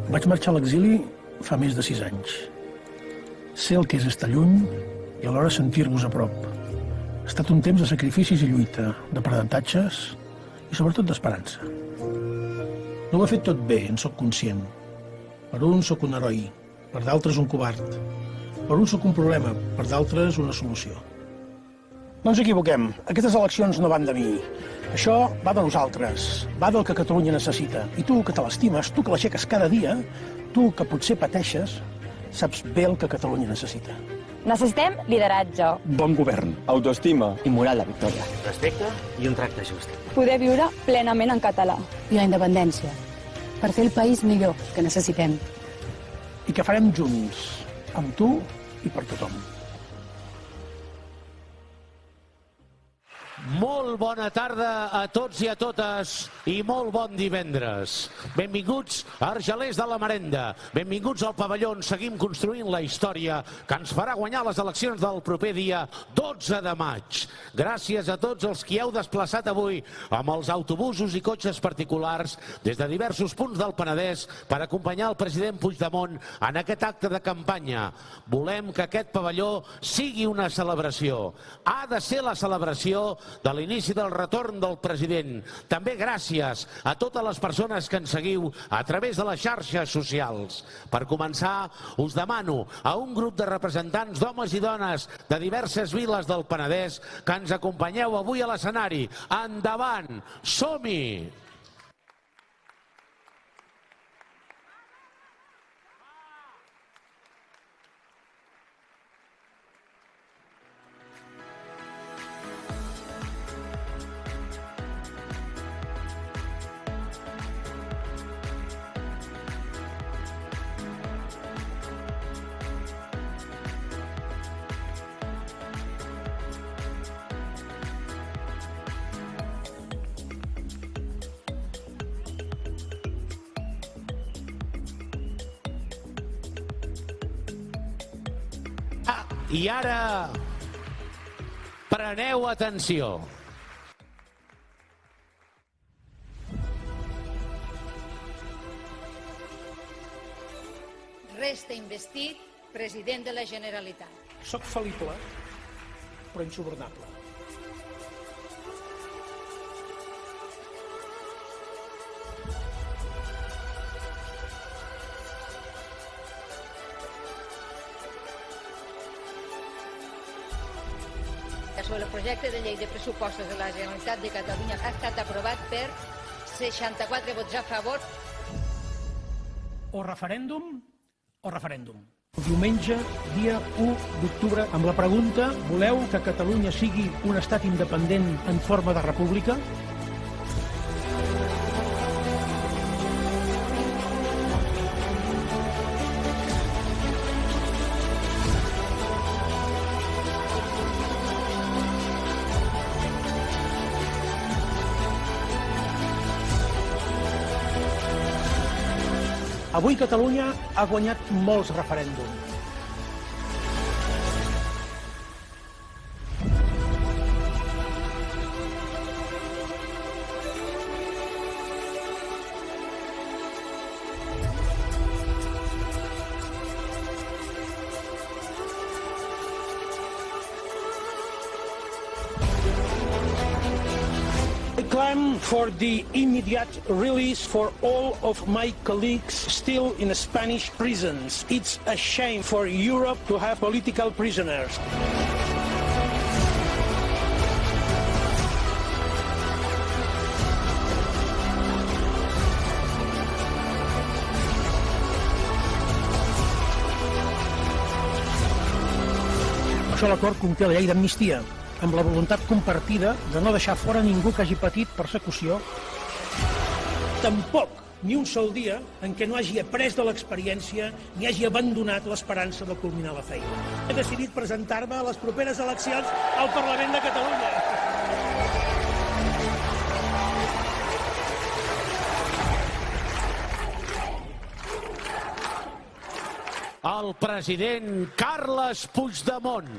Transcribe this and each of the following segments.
Vaig marxar a l'exili fa més de 6 anys. Sé el que és estar lluny i alhora sentir-vos a prop. Ha estat un temps de sacrificis i lluita, d'aprenentatges i sobretot d'esperança. No ho he fet tot bé, en sóc conscient. Per uns sóc un heroi, per d'altres un covard. Per uns sóc un problema, per d'altres una solució. No ens equivoquem, aquestes eleccions no van de mi. Això va de nosaltres, va del que Catalunya necessita. I tu, que te l'estimes, tu que l'aixeques cada dia, tu que potser pateixes, saps bé el que Catalunya necessita. Necessitem lideratge. Bon govern, autoestima i moral de victòria. Respecte i un tracte just. Poder viure plenament en català. I la independència, per fer el país millor que necessitem. I que farem junts, amb tu i per tothom. Molt bona tarda a tots i a totes i molt bon divendres. Benvinguts a Argelers de la Marenda. Benvinguts al pavelló on seguim construint la història que ens farà guanyar les eleccions del proper dia 12 de maig. Gràcies a tots els que heu desplaçat avui amb els autobusos i cotxes particulars des de diversos punts del Penedès per acompanyar el president Puigdemont en aquest acte de campanya. Volem que aquest pavelló sigui una celebració. Ha de ser la celebració de l'inici del retorn del president. També gràcies a totes les persones que ens seguiu a través de les xarxes socials. Per començar, us demano a un grup de representants d'homes i dones de diverses viles del Penedès que ens acompanyeu avui a l'escenari. Endavant! Som-hi! I ara, preneu atenció. Resta investit president de la Generalitat. Soc fal·lible, però insubornable. Sobre el projecte de llei de pressupostos de la Generalitat de Catalunya ha estat aprovat per 64 vots a favor. O referèndum o referèndum. Diumenge, dia 1 d'octubre, amb la pregunta: voleu que Catalunya sigui un estat independent en forma de república? Avui Catalunya ha guanyat molts referèndums. I claim for the immediate release for all of my colleagues still in Spanish prisons. It's a shame for Europe to have political prisoners. Això l'acord conté la llei d'amnistia, amb la voluntat compartida de no deixar fora ningú que hagi patit persecució. Tampoc ni un sol dia en què no hagi après de l'experiència ni hagi abandonat l'esperança de culminar la feina. He decidit presentar-me a les properes eleccions al Parlament de Catalunya. El president Carles Puigdemont.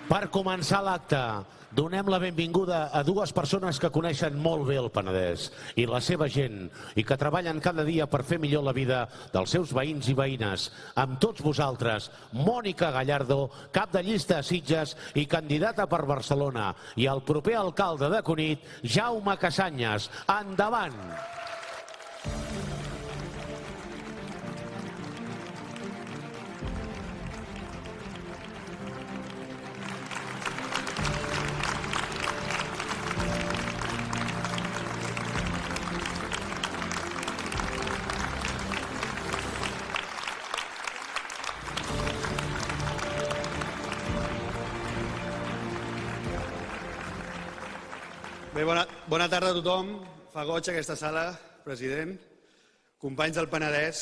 Per començar l'acte, donem la benvinguda a dues persones que coneixen molt bé el Penedès i la seva gent i que treballen cada dia per fer millor la vida dels seus veïns i veïnes. Amb tots vosaltres, Mònica Gallardo, cap de llista a Sitges i candidata per Barcelona, i el proper alcalde de Cunit, Jaume Casanyes. Endavant! Bé, bona tarda a tothom. Fa goig aquesta sala, president, companys del Penedès.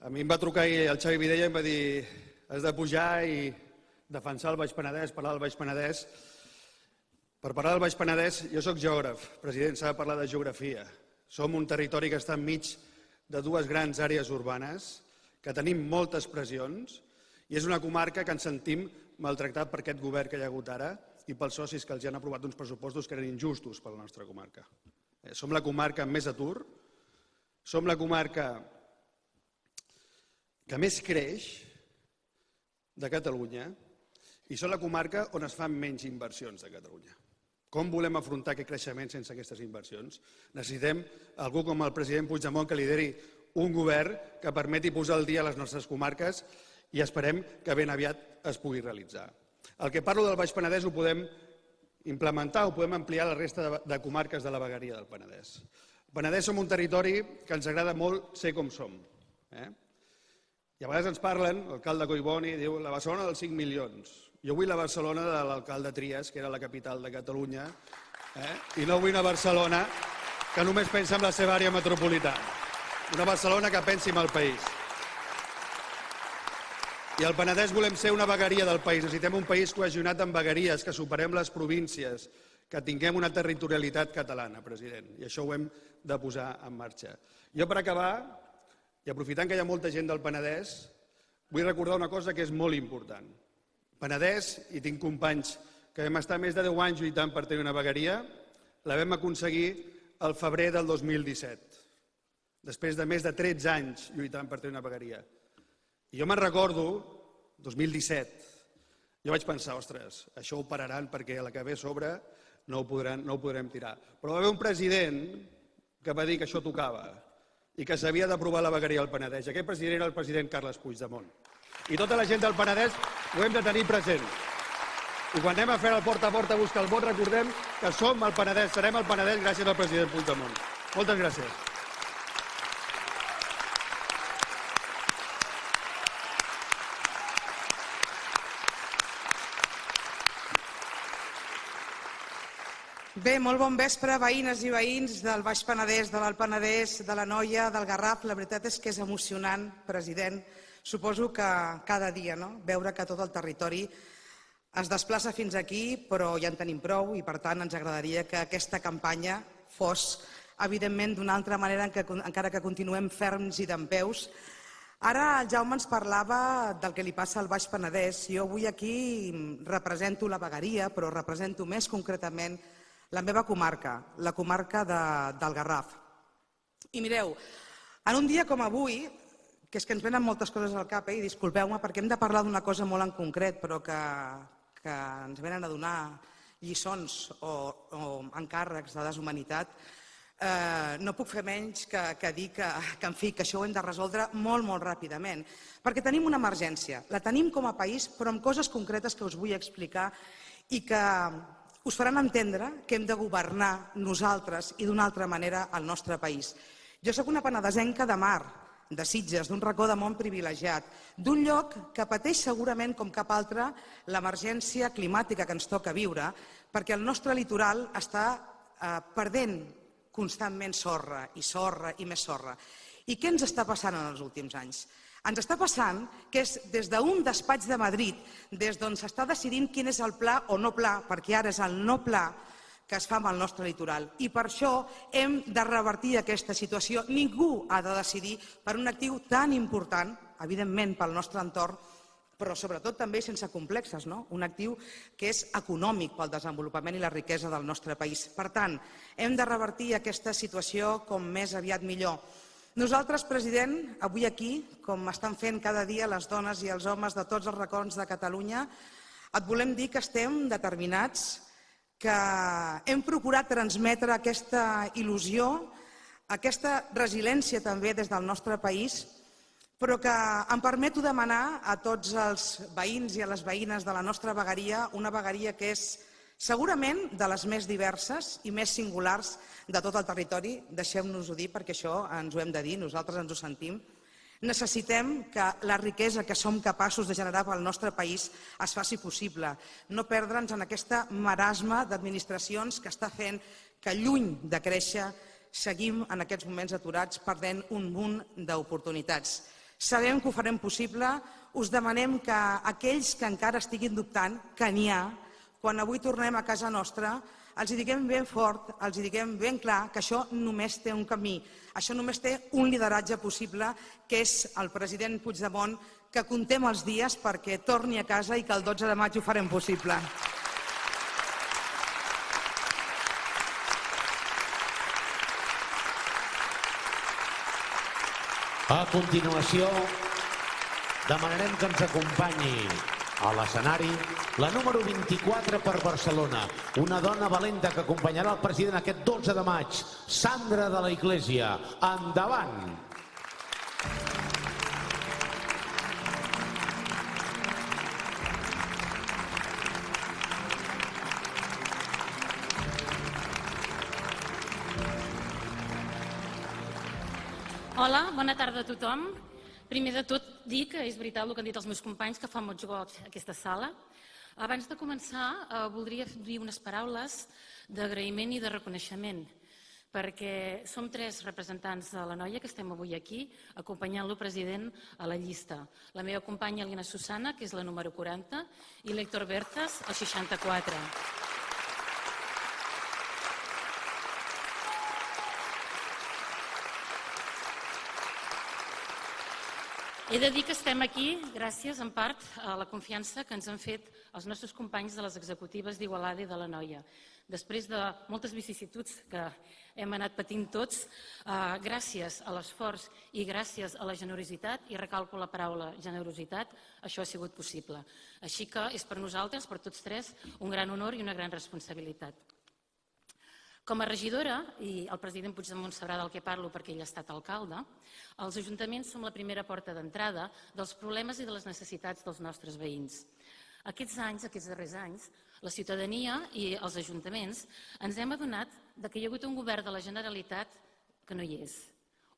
A mi em va trucar ahir el Xavi Vidella i em va dir has de pujar i defensar el Baix Penedès, parlar del Baix Penedès. Per parlar del Baix Penedès, jo soc geògraf, president, s'ha de parlar de geografia. Som un territori que està enmig de dues grans àrees urbanes, que tenim moltes pressions, i és una comarca que ens sentim maltractat per aquest govern que hi ha hagut ara i pels socis que els han aprovat uns pressupostos que eren injustos per la nostra comarca. Som la comarca amb més atur, som la comarca que més creix de Catalunya i som la comarca on es fan menys inversions de Catalunya. Com volem afrontar aquest creixement sense aquestes inversions? Necessitem algú com el president Puigdemont que lideri un govern que permeti posar al dia les nostres comarques i esperem que ben aviat es pugui realitzar. El que parlo del Baix Penedès ho podem implementar, ho podem ampliar a la resta de comarques de la vegueria del Penedès. El Penedès som un territori que ens agrada molt ser com som. I a vegades ens parlen, l'alcalde Collboni diu la Barcelona dels 5 milions. Jo vull la Barcelona de l'alcalde Trias, que era la capital de Catalunya, i no vull una Barcelona que només pensa en la seva àrea metropolitana. Una Barcelona que pensi en el país. I al Penedès volem ser una vegueria del país. Necessitem un país cohesionat amb vegueries, que superem les províncies, que tinguem una territorialitat catalana, president. I això ho hem de posar en marxa. Jo, per acabar, i aprofitant que hi ha molta gent del Penedès, vull recordar una cosa que és molt important. Penedès, i tinc companys que vam estar més de 10 anys lluitant per tenir una vegueria, la vam aconseguir al febrer del 2017, després de més de 13 anys lluitant per tenir una vegueria. I jo me'n recordo, 2017, jo vaig pensar, ostres, això ho pararan perquè a la que ve a sobre no ho podrem tirar. Però va haver un president que va dir que això tocava i que s'havia d'aprovar la vegueria al Penedès. Aquest president era el president Carles Puigdemont. I tota la gent del Penedès ho hem de tenir present. I quan anem a fer el porta a porta a buscar el vot, recordem que som el Penedès, serem el Penedès gràcies al president Puigdemont. Moltes gràcies. Bé, molt bon vespre, veïnes i veïns del Baix Penedès, de l'Alt Penedès, de l'Anoia, del Garraf. La veritat és que és emocionant, president. Suposo que cada dia veure que tot el territori es desplaça fins aquí, però ja en tenim prou i, per tant, ens agradaria que aquesta campanya fos, evidentment, d'una altra manera, encara que continuem ferms i dempeus. Ara el Jaume ens parlava del que li passa al Baix Penedès. Jo avui aquí represento la vegueria, però represento més concretament la meva comarca, la comarca del Garraf. I mireu, en un dia com avui, que és que ens venen moltes coses al cap, i disculpeu-me perquè hem de parlar d'una cosa molt en concret, però que ens venen a donar lliçons o encàrrecs de deshumanitat, no puc fer menys que dir que, en fi, que això ho hem de resoldre molt, molt ràpidament. Perquè tenim una emergència, la tenim com a país, però amb coses concretes que us vull explicar i que us faran entendre que hem de governar nosaltres i d'una altra manera el nostre país. Jo soc una penedesenca de mar, de Sitges, d'un racó de món privilegiat, d'un lloc que pateix segurament com cap altre l'emergència climàtica que ens toca viure, perquè el nostre litoral està perdent constantment sorra i més sorra. I què ens està passant en els últims anys? Ens està passant que és des d'un despatx de Madrid, des d'on s'està decidint quin és el pla o no pla, perquè ara és el no pla que es fa amb el nostre litoral. I per això hem de revertir aquesta situació. Ningú ha de decidir per un actiu tan important, evidentment pel nostre entorn, però sobretot també sense complexes, un actiu que és econòmic pel desenvolupament i la riquesa del nostre país. Per tant, hem de revertir aquesta situació com més aviat millor. Nosaltres, president, avui aquí, com estan fent cada dia les dones i els homes de tots els racons de Catalunya, et volem dir que estem determinats, que hem procurat transmetre aquesta il·lusió, aquesta resiliència també des del nostre país, però que em permeto demanar a tots els veïns i a les veïnes de la nostra vegueria, una vegueria que és segurament de les més diverses i més singulars de tot el territori, deixem-nos-ho dir perquè això ens ho hem de dir, nosaltres ens ho sentim. Necessitem que la riquesa que som capaços de generar pel nostre país es faci possible, no perdre'ns en aquesta marasma d'administracions que està fent que lluny de créixer seguim en aquests moments aturats perdent un munt d'oportunitats. Sabem que ho farem possible, us demanem que aquells que encara estiguin dubtant, que n'hi ha, quan avui tornem a casa nostra, els hi diguem ben fort, els hi diguem ben clar que això només té un camí, això només té un lideratge possible, que és el president Puigdemont, que comptem els dies perquè torni a casa i que el 12 de maig ho farem possible. A continuació, demanarem que ens acompanyi a l'escenari la número 24 per Barcelona, una dona valenta que acompanyarà el president aquest 12 de maig, Sandra de la Iglesia. Endavant! Hola, bona tarda a tothom. Primer de tot, dir que és veritat el que han dit els meus companys, que fa molt goig aquesta sala. Abans de començar, voldria dir unes paraules d'agraïment i de reconeixement, perquè som 3 representants de la noia que estem avui aquí, acompanyant-lo president a la llista. La meva companya Elena Susana, que és la número 40, i l'Héctor Bertas, el 64. He de dir que estem aquí gràcies, en part, a la confiança que ens han fet els nostres companys de les executives d'Igualada i de la Noia. Després de moltes vicissituds que hem anat patint tots, gràcies a l'esforç i gràcies a la generositat, i recalco la paraula generositat, això ha sigut possible. Així que és per nosaltres, per tots 3, un gran honor i una gran responsabilitat. Com a regidora, i el president Puigdemont sabrà del que parlo perquè ell ha estat alcalde, els ajuntaments som la primera porta d'entrada dels problemes i de les necessitats dels nostres veïns. Aquests darrers anys, la ciutadania i els ajuntaments ens hem adonat que hi ha hagut un govern de la Generalitat que no hi és.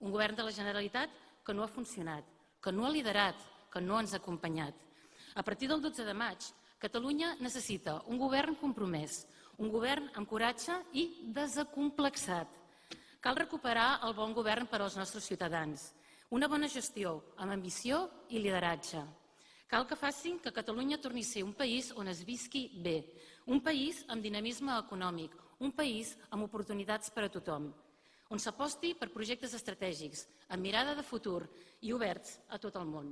Un govern de la Generalitat que no ha funcionat, que no ha liderat, que no ens ha acompanyat. A partir del 12 de maig, Catalunya necessita un govern compromès, un govern amb coratge i desacomplexat. Cal recuperar el bon govern per als nostres ciutadans, una bona gestió amb ambició i lideratge. Cal que facin que Catalunya torni a ser un país on es visqui bé, un país amb dinamisme econòmic, un país amb oportunitats per a tothom, on s'aposti per projectes estratègics, amb mirada de futur i oberts a tot el món.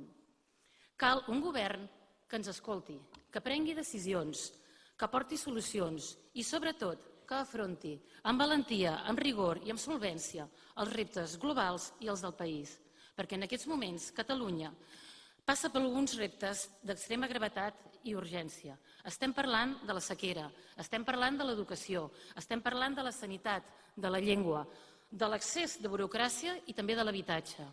Cal un govern que ens escolti, que prengui decisions, que aporti solucions i, sobretot, que afronti amb valentia, amb rigor i amb solvència els reptes globals i els del país. Perquè en aquests moments Catalunya passa per alguns reptes d'extrema gravetat i urgència. Estem parlant de la sequera, estem parlant de l'educació, estem parlant de la sanitat, de la llengua, de l'accés de burocràcia i també de l'habitatge.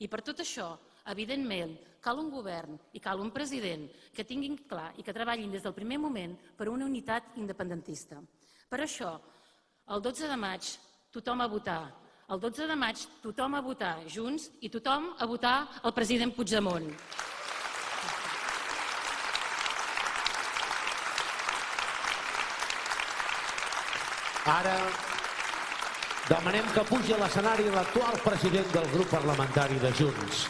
I per tot això, evidentment, cal un govern i cal un president que tinguin clar i que treballin des del primer moment per una unitat independentista. Per això, el 12 de maig, tothom a votar. El 12 de maig, tothom a votar Junts i tothom a votar el president Puigdemont. Ara demanem que pugi a l'escenari l'actual president del grup parlamentari de Junts.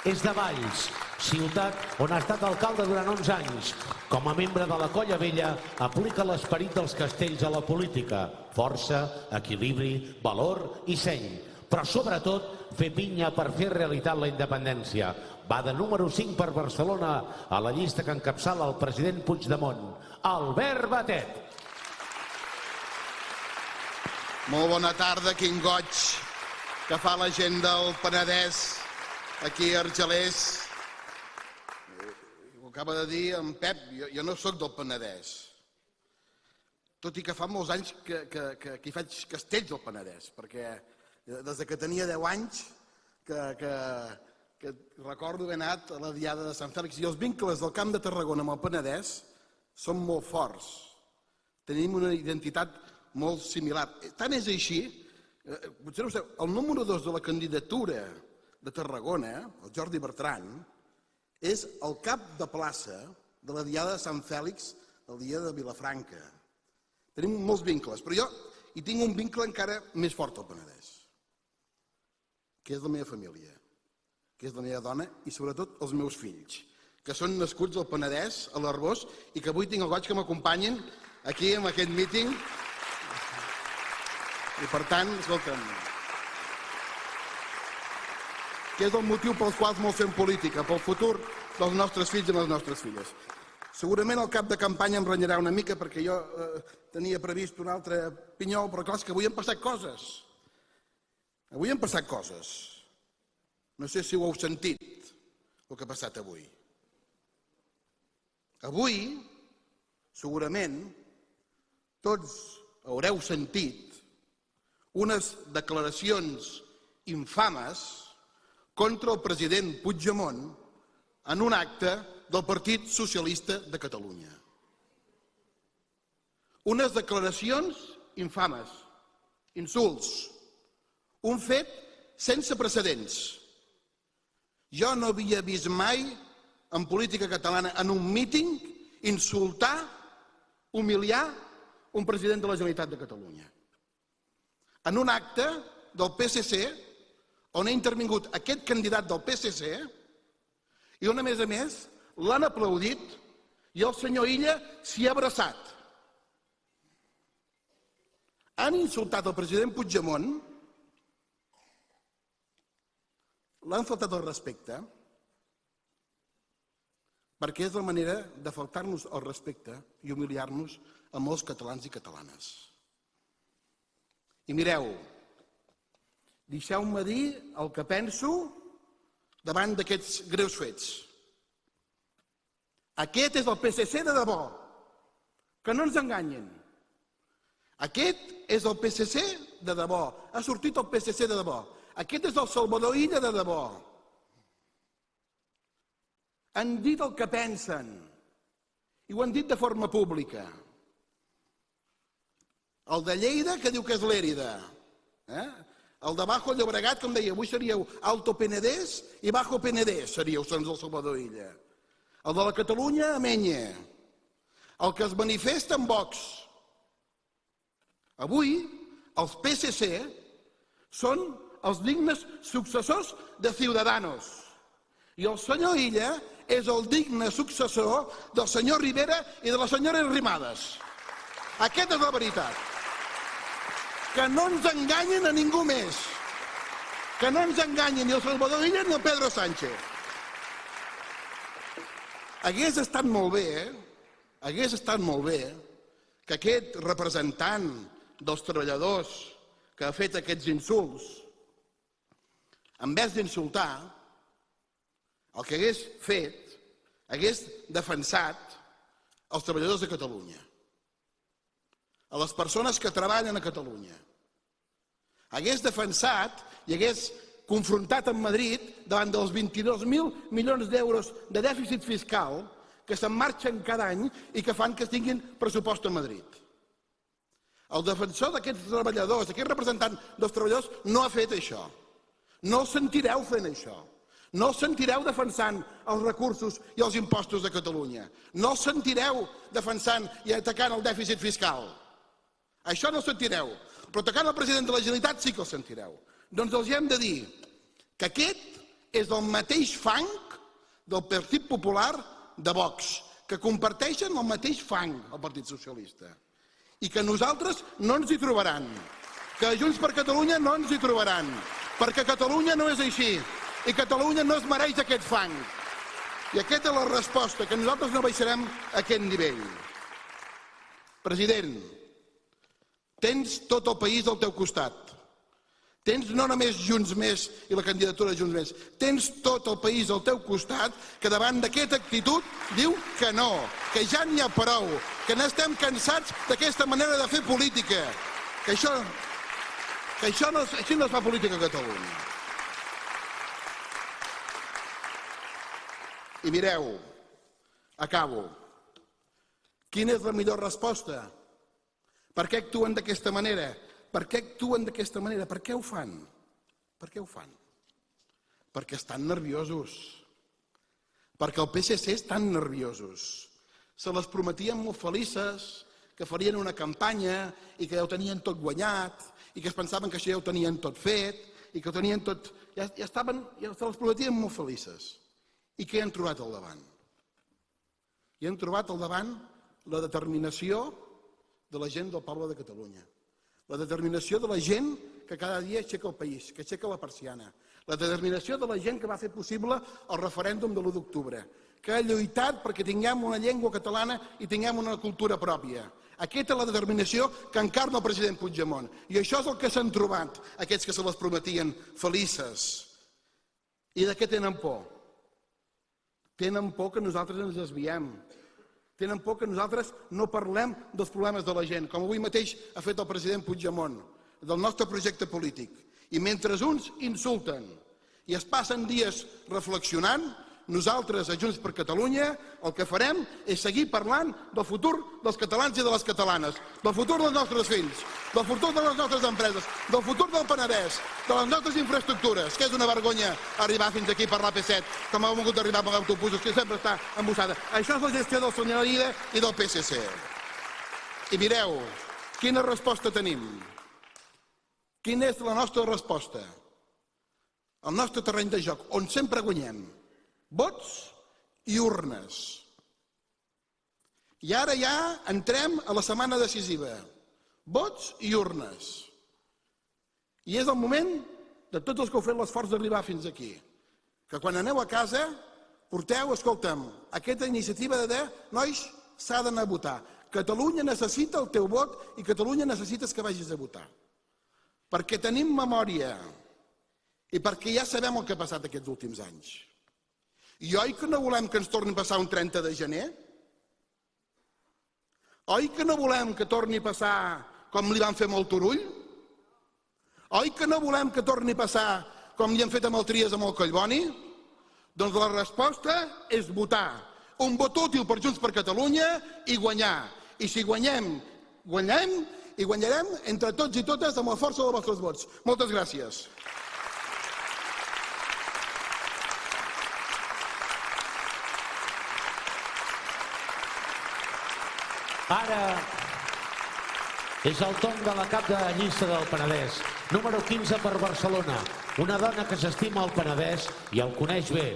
És de Valls, ciutat on ha estat alcalde durant 11 anys. Com a membre de la Colla Vella, aplica l'esperit dels castells a la política. Força, equilibri, valor i seny. Però sobretot fer pinya per fer realitat la independència. va de número 5 per Barcelona a la llista que encapçala el president Puigdemont, Albert Batet. Molt bona tarda, quin goig que fa la gent del Penedès aquí a Argelers. Ho acaba de dir en Pep, jo no sóc del Penedès, tot i que fa molts anys que hi faig castells al Penedès, perquè des que tenia 10 anys que recordo haver anat a la Diada de Sant Fèlix, i els vincles del Camp de Tarragona amb el Penedès són molt forts. Tenim una identitat molt similar. Tant és així, potser no ho sabeu, el número 2 de la candidatura de Tarragona, el Jordi Bertran, és el cap de plaça de la Diada de Sant Fèlix el dia de Vilafranca. Tenim molts vincles, però jo hi tinc un vincle encara més fort al Penedès, que és la meva família, que és la meva dona i sobretot els meus fills, que són nascuts al Penedès, a l'Arboç, i que avui tinc el goig que m'acompanyin aquí en aquest míting. I per tant, escolta'm, que és el motiu pel qual molt fem política, pel futur dels nostres fills i les nostres filles. Segurament el cap de campanya em renyarà una mica perquè jo tenia previst un altre pinyol, però clar, és que avui han passat coses. Avui han passat coses. No sé si ho heu sentit, el que ha passat avui. Avui, segurament, tots haureu sentit unes declaracions infames contra el president Puigdemont en un acte del Partit Socialista de Catalunya. Unes declaracions infames, insults, un fet sense precedents. Jo no havia vist mai en política catalana en un míting insultar, humiliar un president de la Generalitat de Catalunya. En un acte del PSC on ha intervingut aquest candidat del PSC i on, a més, l'han aplaudit i el senyor Illa s'hi ha abraçat. Han insultat el president Puigdemont, l'han faltat el respecte, perquè és la manera de faltar-nos el respecte i humiliar-nos a molts catalans i catalanes. I mireu, deixeu-me dir el que penso davant d'aquests greus fets. Aquest és el PSC de debò, que no ens enganyen. Aquest és el PSC de debò, ha sortit el PSC de debò. Aquest és el Salvador Illa de debò. Han dit el que pensen i ho han dit de forma pública. El de Lleida, que diu que és l'Èrida. El de Bajo Llobregat, com deia, avui seríeu Alto Penedès i Bajo Penedès, seríeu, segons el Salvador Illa. El de la Catalunya, Amenya. El que es manifesta en Vox. Avui, els PSC són els dignes successors de Ciudadanos. I el senyor Illa és el digne successor del senyor Rivera i de la senyora Arrimadas. Aquesta és la veritat. Que no ens enganyen a ningú més. Que no ens enganyen ni el Salvador Illa ni el Pedro Sánchez. Hagués estat molt bé, que aquest representant dels treballadors que ha fet aquests insults, en vez d'insultar, el que hagués fet, hagués defensat els treballadors de Catalunya, a les persones que treballen a Catalunya. Hagués defensat i hagués confrontat amb Madrid davant dels 22.000 milions d'euros de dèficit fiscal que se'n marxen cada any i que fan que tinguin pressupost a Madrid. El defensor d'aquests treballadors, aquest representant dels treballadors, no ha fet això. No el sentireu fent això. No el sentireu defensant els recursos i els impostos de Catalunya. No el sentireu defensant i atacant el dèficit fiscal. Això no el sentireu. Però atacant el president de la Generalitat sí que el sentireu. Doncs els hem de dir que aquest és el mateix fang del Partit Popular de Vox, que comparteixen el mateix fang al Partit Socialista. I que nosaltres no ens hi trobaran. Que a Junts per Catalunya no ens hi trobaran. Perquè Catalunya no és així. I Catalunya no es mereix aquest fang. I aquesta és la resposta, que nosaltres no baixarem a aquest nivell. President, tens tot el país al teu costat. Tens no només Junts Més i la candidatura de Junts Més, tens tot el país al teu costat que davant d'aquesta actitud diu que no, que ja n'hi ha prou, que n'estem cansats d'aquesta manera de fer política, que així no es fa política a Catalunya. I mireu, acabo. Quina és la millor resposta? Per què actuen d'aquesta manera? Per què actuen d'aquesta manera? Per què ho fan? Per què ho fan? Perquè estan nerviosos. Perquè el PSC estan nerviosos. Se les prometien molt felices, que farien una campanya i que ja ho tenien tot guanyat i que es pensaven que això ja ho tenien tot fet i que ho tenien tot... Ja se les prometien molt felices. I què han trobat al davant? I han trobat al davant la determinació de la gent del poble de Catalunya. La determinació de la gent que cada dia aixeca el país, que aixeca la persiana. La determinació de la gent que va fer possible el referèndum de l'1 d'octubre, que ha lluitat perquè tinguem una llengua catalana i tinguem una cultura pròpia. Aquesta és la determinació que encarna el president Puigdemont. I això és el que s'han trobat aquests que se les prometien felices. I de què tenen por? Tenen por que nosaltres ens desviem. Tenen por que nosaltres no parlem dels problemes de la gent, com avui mateix ha fet el president Puigdemont, del nostre projecte polític. I mentre uns insulten i es passen dies reflexionant, nosaltres, a Junts per Catalunya, el que farem és seguir parlant del futur dels catalans i de les catalanes, del futur dels nostres fills, del futur de les nostres empreses, del futur del Penedès, de les nostres infraestructures, que és una vergonya arribar fins aquí per l'AP7, com ha volgut arribar per autobusos, que sempre està embussada. Això és la gestió del senyor Illa i del PSC. I mireu, quina resposta tenim? Quina és la nostra resposta? El nostre terreny de joc, on sempre guanyem. Vots i urnes. I ara ja entrem a la setmana decisiva. Vots i urnes. I és el moment de tots els que heu fet l'esforç d'arribar fins aquí. Que quan aneu a casa porteu, escolta'm, aquesta iniciativa de dir, nois, s'ha d'anar a votar. Catalunya necessita el teu vot i Catalunya necessites que vagis a votar. Perquè tenim memòria i perquè ja sabem el que ha passat aquests últims anys. I oi que no volem que ens torni a passar un 30 de gener? Oi que no volem que torni a passar com li van fer amb el Turull? Oi que no volem que torni a passar com li han fet amb el Trias amb el Collboni? Doncs la resposta és votar. Un vot útil per Junts per Catalunya i guanyar. I si guanyem, guanyem i guanyarem entre tots i totes amb la força dels vostres vots. Moltes gràcies. Ara és el torn de la cap de llista del Penedès, número 15 per Barcelona. Una dona que s'estima el Penedès i el coneix bé.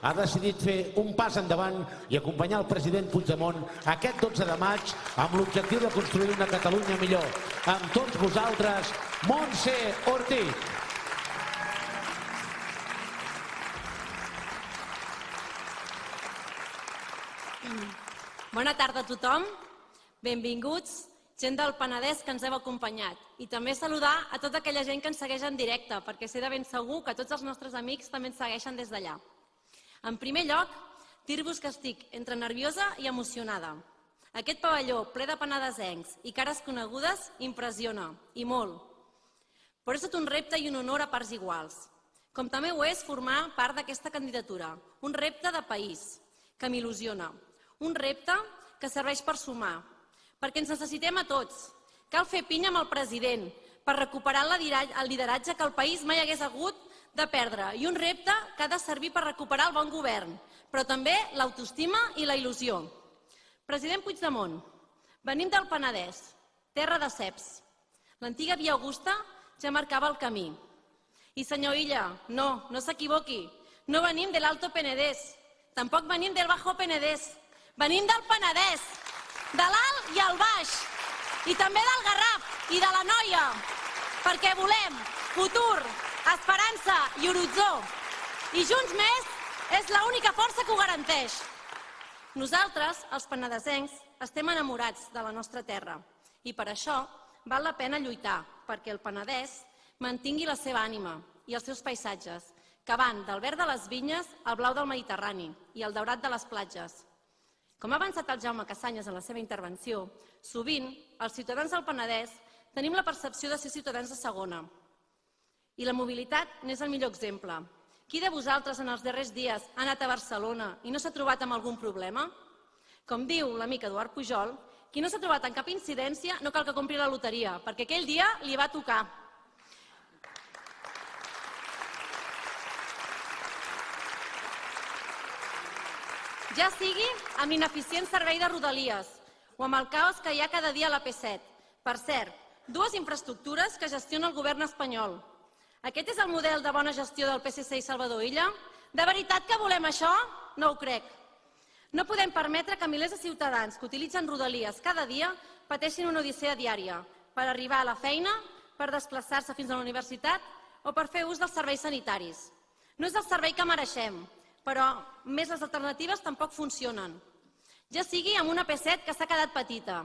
Ha decidit fer un pas endavant i acompanyar el president Puigdemont aquest 12 de maig amb l'objectiu de construir una Catalunya millor. Amb tots vosaltres, Montse Ortiz. Bona tarda a tothom. Benvinguts, gent del Penedès que ens heu acompanyat. I també saludar a tota aquella gent que ens segueix en directe, perquè sé de ben segur que tots els nostres amics també ens segueixen des d'allà. En primer lloc, dir-vos que estic entre nerviosa i emocionada. Aquest pavelló ple de penedesencs i cares conegudes impressiona, i molt. Però és tot un repte i un honor a parts iguals. Com també ho és formar part d'aquesta candidatura. Un repte de país, que m'il·lusiona. Un repte que serveix per sumar, perquè ens necessitem a tots. Cal fer pinya amb el president per recuperar el lideratge que el país mai hagués hagut de perdre i un repte que ha de servir per recuperar el bon govern, però també l'autoestima i la il·lusió. President Puigdemont, venim del Penedès, terra de ceps. L'antiga Via Augusta ja marcava el camí. I senyor Illa, no s'equivoqui, no venim de l'Alto Penedès, tampoc venim del Bajo Penedès, venim del Penedès, de l'Alt i el Baix, i també del Garraf i de l'Anoia, perquè volem futur, esperança i horitzó. I Junts Més és l'única força que ho garanteix. Nosaltres, els penedesencs, estem enamorats de la nostra terra i per això val la pena lluitar perquè el Penedès mantingui la seva ànima i els seus paisatges, que van del verd de les vinyes al blau del Mediterrani i al daurat de les platges. Com ha avançat el Jaume Cassanyes en la seva intervenció, sovint els ciutadans del Penedès tenim la percepció de ser ciutadans de segona. I la mobilitat n'és el millor exemple. Qui de vosaltres en els darrers dies ha anat a Barcelona i no s'ha trobat amb algun problema? Com diu l'amic Eduard Pujol, qui no s'ha trobat en cap incidència no cal que compri la loteria, perquè aquell dia li va tocar. Ja sigui amb l'ineficient servei de Rodalies o amb el caos que hi ha cada dia a la P7. Per cert, dues infraestructures que gestiona el govern espanyol. Aquest és el model de bona gestió del PSC i Salvador Illa? De veritat que volem això? No ho crec. No podem permetre que milers de ciutadans que utilitzen Rodalies cada dia pateixin una odissea diària per arribar a la feina, per desplaçar-se fins a la universitat o per fer ús dels serveis sanitaris. No és el servei que mereixem, però més les alternatives tampoc funcionen. Ja sigui amb una P7 que s'ha quedat petita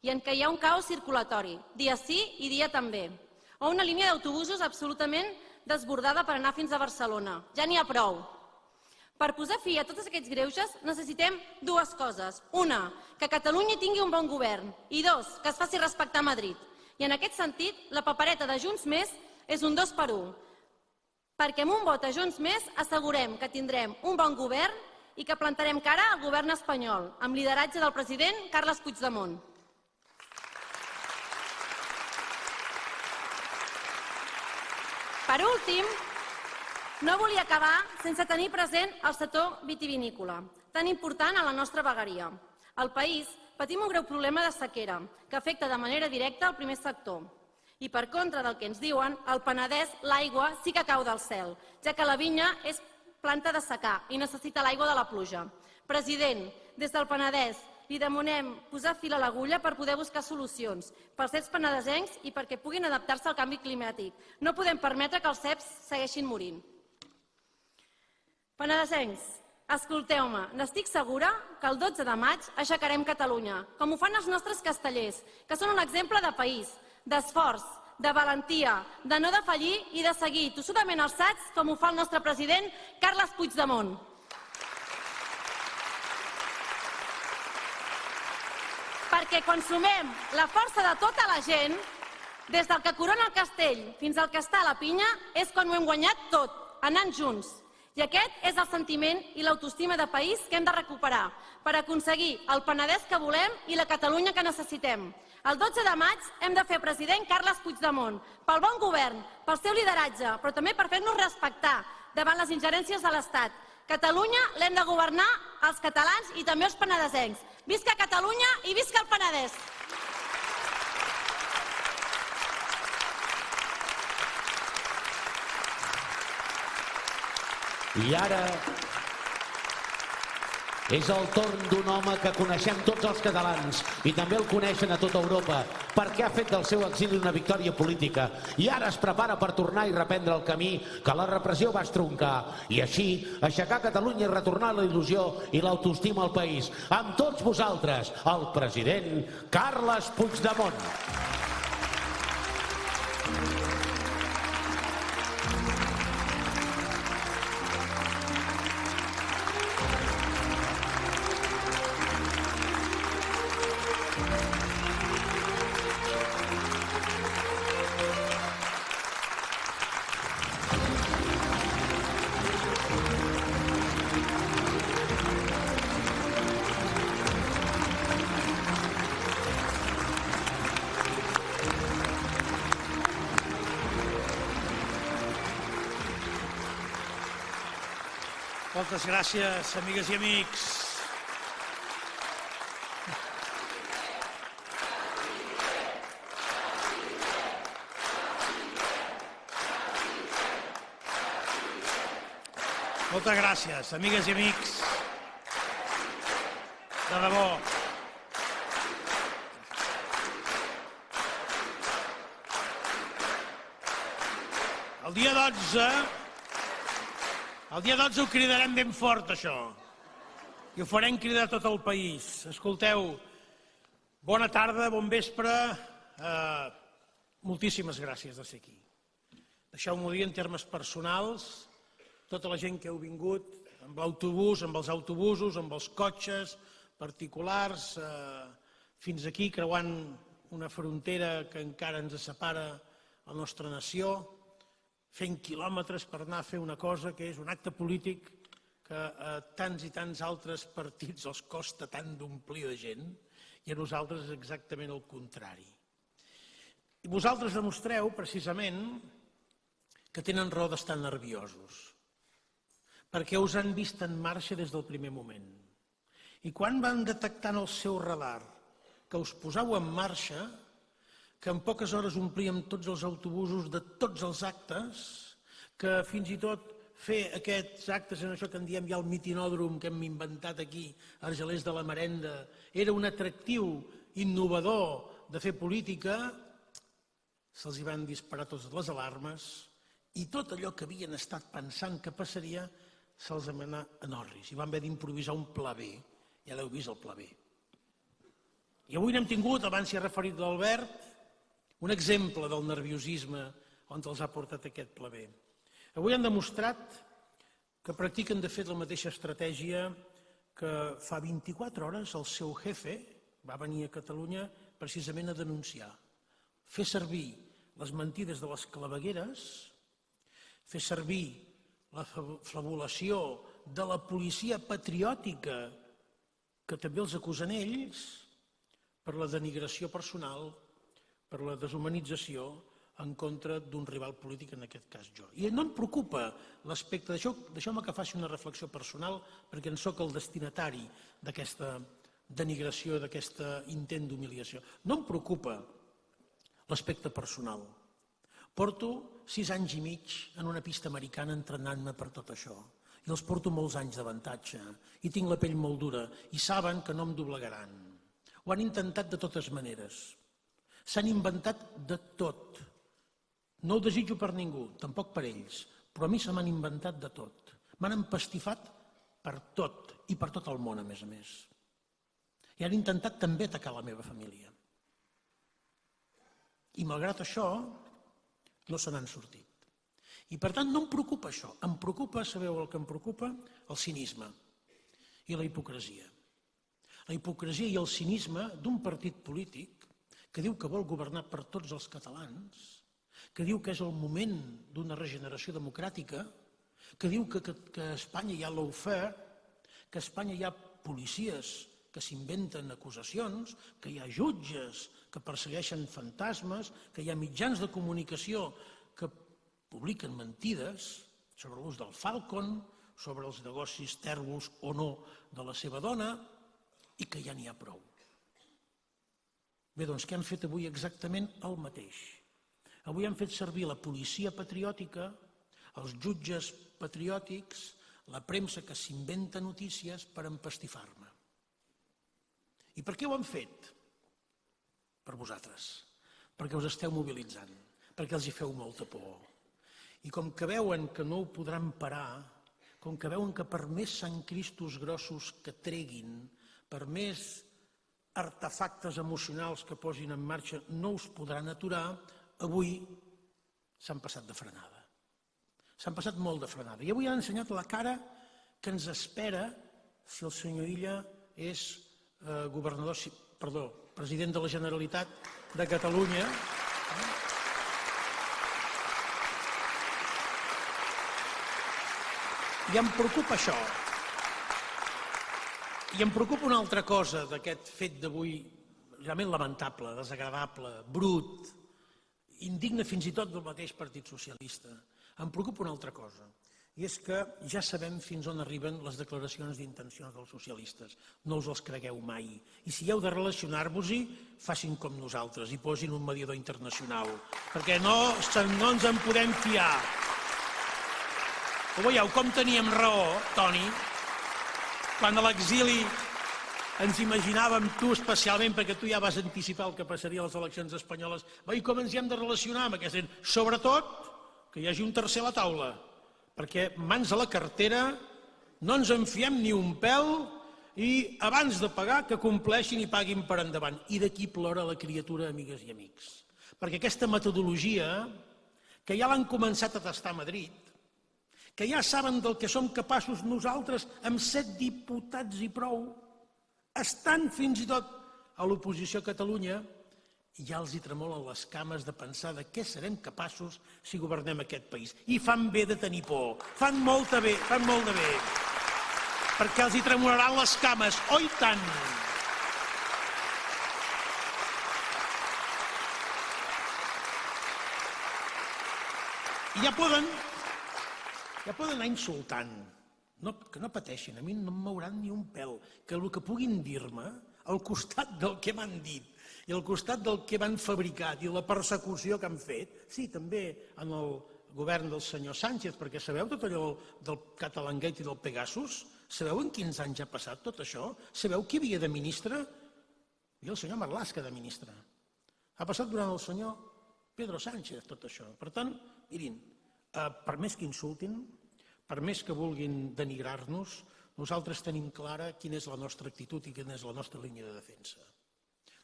i en què hi ha un caos circulatori, dia sí i dia també, o una línia d'autobusos absolutament desbordada per anar fins a Barcelona. Ja n'hi ha prou. Per posar fi a tots aquests greuges necessitem dues coses. Una, que Catalunya tingui un bon govern i dos, que es faci respectar a Madrid. I en aquest sentit, la papereta de Junts Més és un 2x1. Perquè amb un vot a Junts Més assegurem que tindrem un bon govern i que plantarem cara al govern espanyol, amb lideratge del president Carles Puigdemont. Per últim, no volia acabar sense tenir present el sector vitivinícola, tan important a la nostra vegueria. Al país patim un greu problema de sequera, que afecta de manera directa el primer sector. I per contra del que ens diuen, al Penedès l'aigua sí que cau del cel, ja que la vinya és planta de secà i necessita l'aigua de la pluja. President, des del Penedès li demanem posar fil a l'agulla per poder buscar solucions pels ceps penedesencs i perquè puguin adaptar-se al canvi climàtic. No podem permetre que els ceps segueixin morint. Penedesencs, escolteu-me, n'estic segura que el 12 de maig aixecarem Catalunya, com ho fan els nostres castellers, que són un exemple de país, d'esforç, de valentia, de no defallir i de seguir tossudament alçats com ho fa el nostre president Carles Puigdemont. Perquè quan sumem la força de tota la gent, des del que corona el castell fins al que està a la pinya, és quan ho hem guanyat tot, anant junts. I aquest és el sentiment i l'autoestima de país que hem de recuperar per aconseguir el Penedès que volem i la Catalunya que necessitem. El 12 de maig hem de fer president Carles Puigdemont, pel bon govern, pel seu lideratge, però també per fer-nos respectar davant les ingerències de l'Estat. Catalunya l'hem de governar els catalans i també els penedesencs. Visca Catalunya i visca el Penedès! I ara és el torn d'un home que coneixem tots els catalans i també el coneixen a tota Europa perquè ha fet del seu exili una victòria política i ara es prepara per tornar i reprendre el camí que la repressió va estroncar i així aixecar Catalunya i retornar la il·lusió i l'autoestima al país. Amb tots vosaltres, el president Carles Puigdemont. Moltes gràcies, amigues i amics. Moltes gràcies, amigues i amics. De debò. El dia 12 El dia 12 ho cridarem ben fort, això. I ho farem cridar tot el país. Escolteu, bona tarda, bon vespre. Moltíssimes gràcies de ser aquí. Deixeu-m'ho dir en termes personals, tota la gent que heu vingut amb l'autobús, amb els autobusos, amb els cotxes particulars, fins aquí creuant una frontera que encara ens separa la nostra nació, fent quilòmetres per anar a fer una cosa que és un acte polític que a tants i tants altres partits els costa tant d'omplir de gent i a nosaltres és exactament el contrari. I vosaltres demostreu, precisament, que tenen raó d'estar nerviosos, perquè us han vist en marxa des del primer moment. I quan van detectar en el seu radar que us posàveu en marxa, que en poques hores omplíem tots els autobusos de tots els actes, que fins i tot fer aquests actes en això que en diem ja el mitinòdrom que hem inventat aquí, a Argelers de la Marenda, era un atractiu innovador de fer política, se'ls hi van disparar totes les alarmes i tot allò que havien estat pensant que passaria se'ls va anar en orris i van haver d'improvisar un pla B. Ja l'heu vist, el pla B. I avui n'hem tingut, abans s'hi ha referit l'Albert, un exemple del nerviosisme on els ha portat aquest pla B. Avui han demostrat que practiquen de fet la mateixa estratègia que fa 24 hores el seu jefe va venir a Catalunya precisament a denunciar. Fer servir les mentides de les clavegueres, fer servir la fabulació de la policia patriòtica que també els acusen ells per la denigració personal, per la deshumanització en contra d'un rival polític, en aquest cas jo. I no em preocupa l'aspecte d'això, deixeu-me que faci una reflexió personal perquè en sóc el destinatari d'aquesta denigració, d'aquest intent d'humiliació. No em preocupa l'aspecte personal. Porto 6 anys i mig en una pista americana entrenant-me per tot això. I els porto molts anys d'avantatge. I tinc la pell molt dura. I saben que no em doblegaran. Ho han intentat de totes maneres. S'han inventat de tot. No ho desitjo per ningú, tampoc per ells. Però a mi se m'han inventat de tot. M'han empastifat per tot. I per tot el món, a més. I han intentat també atacar la meva família. I malgrat això, no se n'han sortit. I per tant no em preocupa això. Em preocupa, sabeu el que em preocupa? El cinisme i la hipocresia. La hipocresia i el cinisme d'un partit polític que diu que vol governar per tots els catalans, que diu que és el moment d'una regeneració democràtica, que diu que a Espanya hi ha lawfare, que a Espanya hi ha policies que s'inventen acusacions, que hi ha jutges que persegueixen fantasmes, que hi ha mitjans de comunicació que publiquen mentides sobre l'ús del Falcon, sobre els negocis tèrbols o no de la seva dona, i que ja n'hi ha prou. Bé, doncs què han fet avui? Exactament el mateix. Avui han fet servir la policia patriòtica, els jutges patriòtics, la premsa que s'inventa notícies per empastifar-me. I per què ho han fet? Per vosaltres. Perquè us esteu mobilitzant, perquè els hi feu molta por. I com que veuen que no ho podran parar, com que veuen que per més santcristos grossos que treguin, per més artefactes emocionals que posin en marxa no us podran aturar, avui s'han passat de frenada. S'han passat molt de frenada. I avui han ensenyat la cara que ens espera si el senyor Illa és president de la Generalitat de Catalunya. I em preocupa això. I em preocupa una altra cosa d'aquest fet d'avui, realment lamentable, desagradable, brut, indigne fins i tot del mateix Partit Socialista. Em preocupa una altra cosa, i és que ja sabem fins on arriben les declaracions d'intencions dels socialistes. No us els cregueu mai. I si heu de relacionar-vos-hi, facin com nosaltres i posin un mediador internacional, perquè no ens en podem fiar. Ho veieu com teníem raó, Toni, quan a l'exili ens imaginàvem, tu especialment, perquè tu ja vas anticipar el que passaria a les eleccions espanyoles, i com ens hi hem de relacionar amb aquesta gent? Sobretot, que hi hagi un tercer a la taula, perquè mans a la cartera, no ens en fiem ni un pèl i abans de pagar que compleixin i paguin per endavant. I d'aquí plora la criatura, amigues i amics. Perquè aquesta metodologia, que ja l'han començat a tastar a Madrid, que ja saben del que som capaços nosaltres amb 7 diputats i prou, estan fins i tot a l'oposició a Catalunya, ja els hi tremolen les cames de pensar de què serem capaços si governem aquest país. I fan bé de tenir por, fan molt de bé, perquè els hi tremolaran les cames, oi tant! I ja poden anar insultant, que no pateixin, a mi no em mouran ni un pèl, que el que puguin dir-me, al costat del que m'han dit, i al costat del que van fabricat i la persecució que han fet, sí, també en el govern del senyor Sánchez, perquè sabeu tot allò del Catalangate i del Pegasus? Sabeu en quins anys ha passat tot això? Sabeu qui havia de ministre? I el senyor Marlaska de ministre. Ha passat durant el senyor Pedro Sánchez tot això. Per tant, mirin, per més que insultin, per més que vulguin denigrar-nos, nosaltres tenim clara quina és la nostra actitud i quina és la nostra línia de defensa.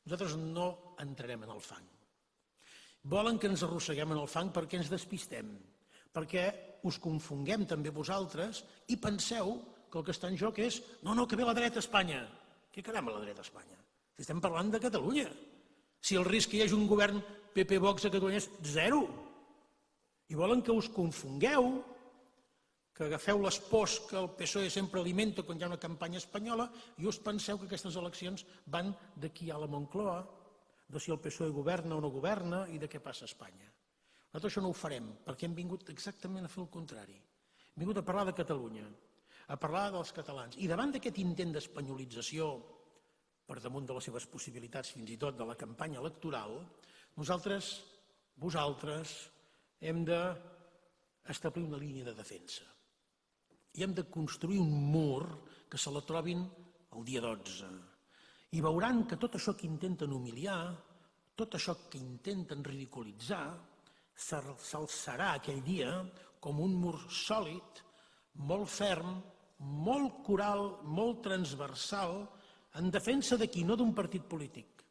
Nosaltres no entrarem en el fang. Volen que ens arrosseguem en el fang perquè ens despistem, perquè us confonguem també vosaltres i penseu que el que està en joc és no, que ve la dreta a Espanya. Què caram a la dreta a Espanya? Si estem parlant de Catalunya. Si el risc que hi hagi un govern PP-Vox a Catalunya és 0. I volen que us confongueu, que agafeu les pors que el PSOE sempre alimenta quan hi ha una campanya espanyola i us penseu que aquestes eleccions van de qui hi ha la Moncloa, de si el PSOE governa o no governa i de què passa a Espanya. Nosaltres això no ho farem, perquè hem vingut exactament a fer el contrari. Hem vingut a parlar de Catalunya, a parlar dels catalans. I davant d'aquest intent d'espanyolització, per damunt de les seves possibilitats, fins i tot de la campanya electoral, vosaltres, hem d'establir una línia de defensa. I hem de construir un mur que se la trobin el dia 12. I veuran que tot això que intenten humiliar, tot això que intenten ridiculitzar, s'alçarà aquell dia com un mur sòlid, molt ferm, molt coral, molt transversal, en defensa de qui? No d'un partit polític,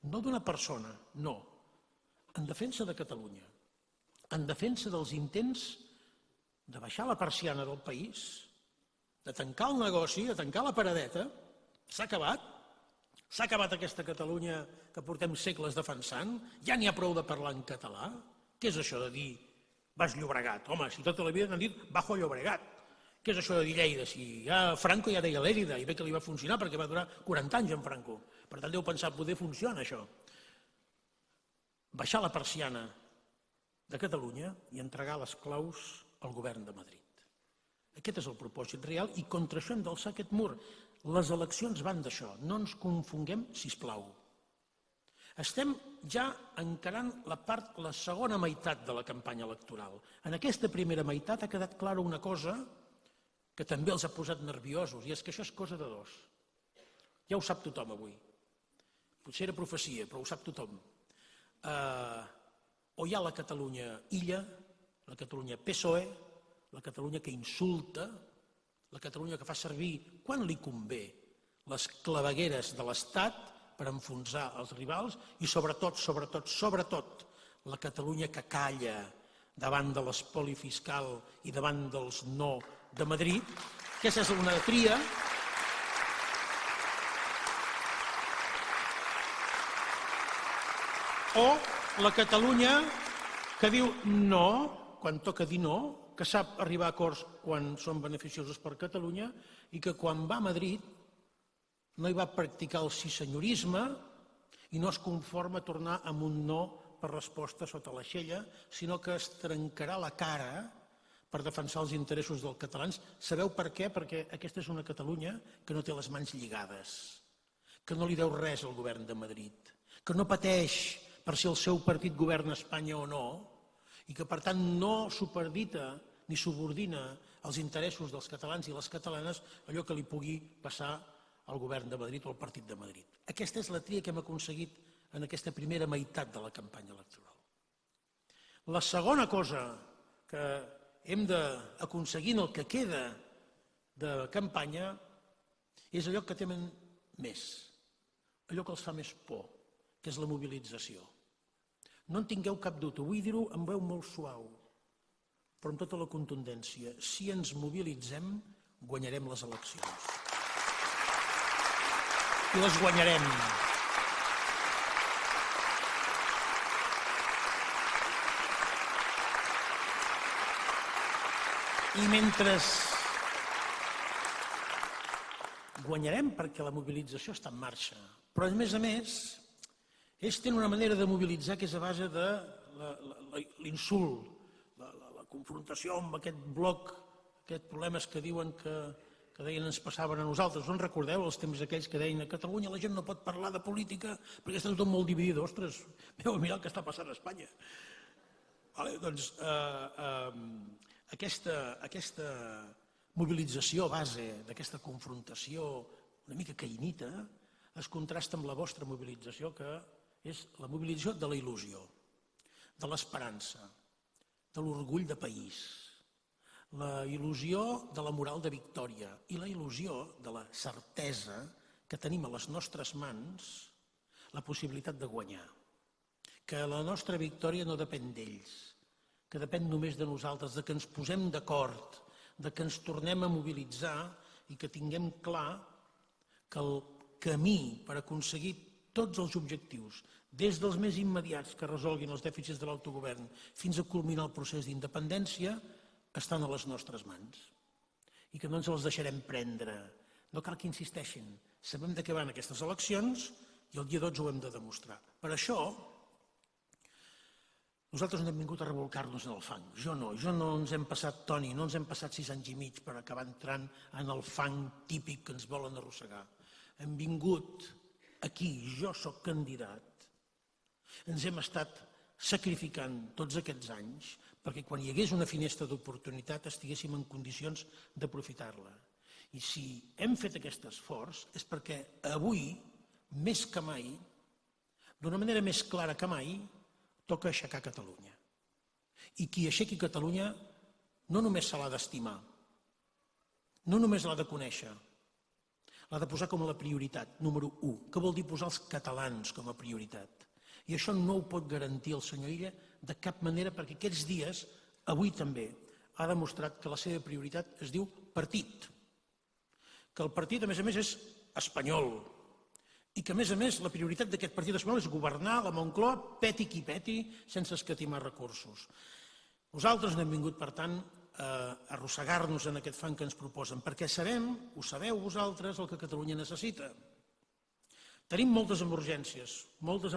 no d'una persona, no. En defensa de Catalunya, en defensa dels intents de baixar la persiana del país, de tancar el negoci, de tancar la paradeta. S'ha acabat. S'ha acabat aquesta Catalunya que portem segles defensant. Ja n'hi ha prou de parlar en català. Què és això de dir Baix Llobregat? Home, si tota la vida n'han dit Bajo Llobregat. Què és això de dir Lleida? Si Franco ja deia Lérida i bé que li va funcionar perquè va durar 40 anys en Franco. Per tant, deu pensar, poder funciona això. Baixar la persiana de Catalunya i entregar les claus al govern de Madrid. Aquest és el propòsit real i contra això hem d'alçar aquest mur. Les eleccions van d'això, no ens confonguem, sisplau. Estem ja encarant la segona meitat de la campanya electoral. En aquesta primera meitat ha quedat clara una cosa que també els ha posat nerviosos, i és que això és cosa de dos. Ja ho sap tothom avui. Potser era profecia, però ho sap tothom. O hi ha la Catalunya illa, la Catalunya PSOE, la Catalunya que insulta, la Catalunya que fa servir, quan li convé, les clavegueres de l'Estat per enfonsar els rivals i sobretot, la Catalunya que calla davant de l'espoli fiscal i davant dels no de Madrid. Aquesta és una tria. O la Catalunya que diu no, quan toca dir no, que sap arribar a acords quan són beneficiosos per Catalunya i que quan va a Madrid no hi va practicar el sissenyorisme i no es conforma a tornar amb un no per resposta sota l'aixella, sinó que es trencarà la cara per defensar els interessos dels catalans. Sabeu per què? Perquè aquesta és una Catalunya que no té les mans lligades, que no li deu res al govern de Madrid, que no pateix per si el seu partit governa Espanya o no, i que per tant no superdita ni subordina els interessos dels catalans i les catalanes allò que li pugui passar al govern de Madrid o al partit de Madrid. Aquesta és la tria que hem aconseguit en aquesta primera meitat de la campanya electoral. La segona cosa que hem d'aconseguir el que queda de campanya és allò que temen més, allò que els fa més por, que és la mobilització. No en tingueu cap dubte, vull dir-ho amb veu molt suau, però amb tota la contundència. Si ens mobilitzem, guanyarem les eleccions. I les guanyarem. I mentre guanyarem perquè la mobilització està en marxa, però a més, ells tenen una manera de mobilitzar que és a base de l'insult, la confrontació amb aquest bloc, aquests problemes que diuen que deien ens passaven a nosaltres. No en recordeu els temps aquells que deien a Catalunya la gent no pot parlar de política perquè està tot molt dividit. Ostres, mira el que està passant a Espanya. Doncs aquesta mobilització a base d'aquesta confrontació una mica caïnita es contrasta amb la vostra mobilització, que és la mobilització de la il·lusió, de l'esperança, de l'orgull de país, la il·lusió de la moral de victòria i la il·lusió de la certesa que tenim a les nostres mans la possibilitat de guanyar, que la nostra victòria no depèn d'ells, que depèn només de nosaltres, que ens posem d'acord, que ens tornem a mobilitzar i que tinguem clar que el camí per aconseguir tots els objectius, des dels més immediats que resolguin els dèficits de l'autogovern fins a culminar el procés d'independència, estan a les nostres mans i que no ens els deixarem prendre. No cal que insisteixin. Sabem de què van aquestes eleccions i el dia 12 ho hem de demostrar. Per això, nosaltres no hem vingut a rebolcar-nos en el fang. Jo no ens hem passat, Toni, no ens hem passat 6 anys i mig per acabar entrant en el fang típic que ens volen arrossegar. Hem vingut aquí, jo sóc candidat. Ens hem estat sacrificant tots aquests anys perquè quan hi hagués una finestra d'oportunitat estiguéssim en condicions d'aprofitar-la. I si hem fet aquest esforç és perquè avui, més que mai, d'una manera més clara que mai, toca aixecar Catalunya. I qui aixequi Catalunya no només se l'ha d'estimar, no només l'ha de conèixer, l'ha de posar com a la prioritat, número 1. Què vol dir posar els catalans com a prioritat? I això no ho pot garantir el senyor Illa de cap manera perquè aquests dies, avui també, ha demostrat que la seva prioritat es diu partit. Que el partit, a més, és espanyol. I que, a més, la prioritat d'aquest partit espanyol és governar la Moncloa, peti qui peti, sense escatimar recursos. Nosaltres no hem vingut, per tant, a arrossegar-nos en aquest fang que ens proposen, perquè sabem, ho sabeu vosaltres, el que Catalunya necessita. Tenim moltes emergències, moltes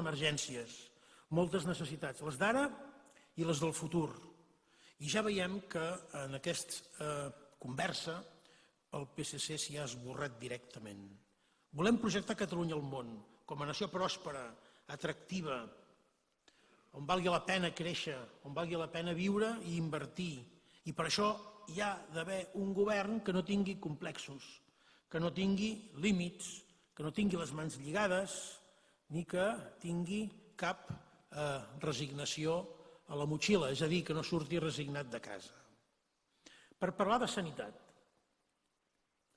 necessitats, les d'ara i les del futur. I ja veiem que en aquesta conversa el PSC s'hi ha esborrat directament. Volem projectar Catalunya al món com a nació pròspera, atractiva, on valgui la pena créixer, on valgui la pena viure i invertir. I per això hi ha d'haver un govern que no tingui complexos, que no tingui límits, que no tingui les mans lligades ni que tingui cap resignació a la motxilla, és a dir, que no surti resignat de casa. Per parlar de sanitat,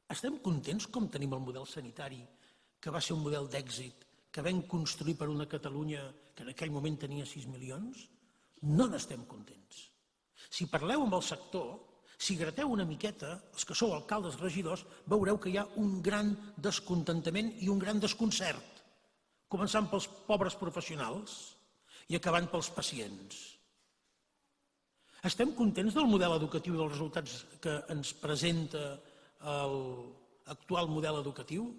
estem contents com tenim el model sanitari, que va ser un model d'èxit, que vam construir per una Catalunya que en aquell moment tenia 6 milions? No n'estem contents. Si parleu amb el sector, si grateu una miqueta, els que sou alcaldes, regidors, veureu que hi ha un gran descontentament i un gran desconcert, començant pels pobres professionals i acabant pels pacients. Estem contents del model educatiu i dels resultats que ens presenta l'actual model educatiu?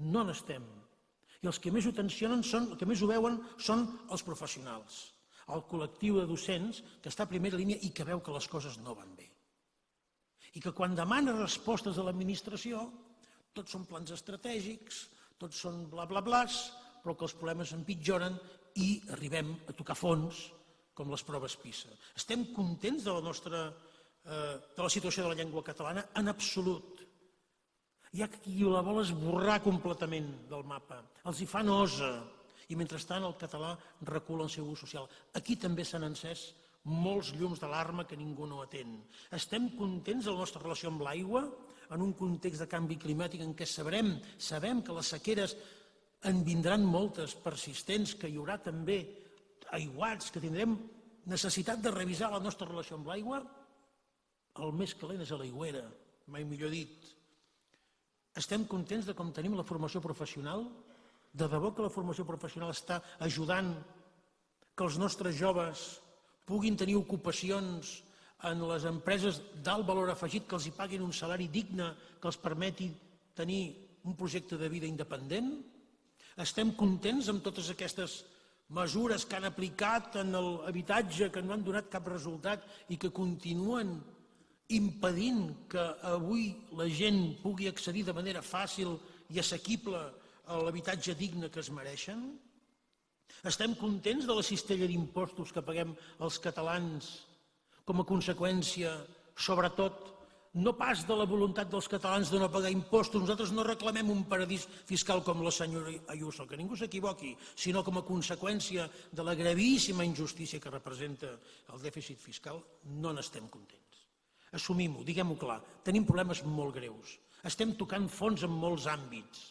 No n'estem. I els que més ho tensionen, els que més ho veuen, són els professionals, el col·lectiu de docents que està a primera línia i que veu que les coses no van bé. I que quan demana respostes a l'administració, tots són plans estratègics, tots són bla-bla-blas, però que els problemes empitjoren i arribem a tocar fons, com les proves PISA. Estem contents de la situació de la llengua catalana? En absolut. Hi ha qui la vol esborrar completament del mapa. Els hi fa nosa. I mentrestant el català recula en seu ús social. Aquí també s'han encès molts llums d'alarma que ningú no atén. Estem contents de la nostra relació amb l'aigua en un context de canvi climàtic en què sabem que les sequeres en vindran moltes persistents, que hi haurà també aiguats, que tindrem necessitat de revisar la nostra relació amb l'aigua? El més calent és a l'aigüera, mai millor dit. Estem contents de com tenim la formació professional? De debò que la formació professional està ajudant que els nostres joves puguin tenir ocupacions en les empreses d'alt valor afegit, que els hi paguin un salari digne que els permeti tenir un projecte de vida independent? Estem contents amb totes aquestes mesures que han aplicat en l'habitatge, que no han donat cap resultat i que continuen impedint que avui la gent pugui accedir de manera fàcil i assequible a l'habitatge digne que es mereixen? Estem contents de la cistella d'impostos que paguem els catalans com a conseqüència, sobretot, no pas de la voluntat dels catalans de no pagar impostos. Nosaltres no reclamem un paradís fiscal com la senyora Ayuso, que ningú s'equivoqui, sinó com a conseqüència de la gravíssima injustícia que representa el dèficit fiscal, no n'estem contents. Assumim-ho, diguem-ho clar, tenim problemes molt greus. Estem tocant fons en molts àmbits.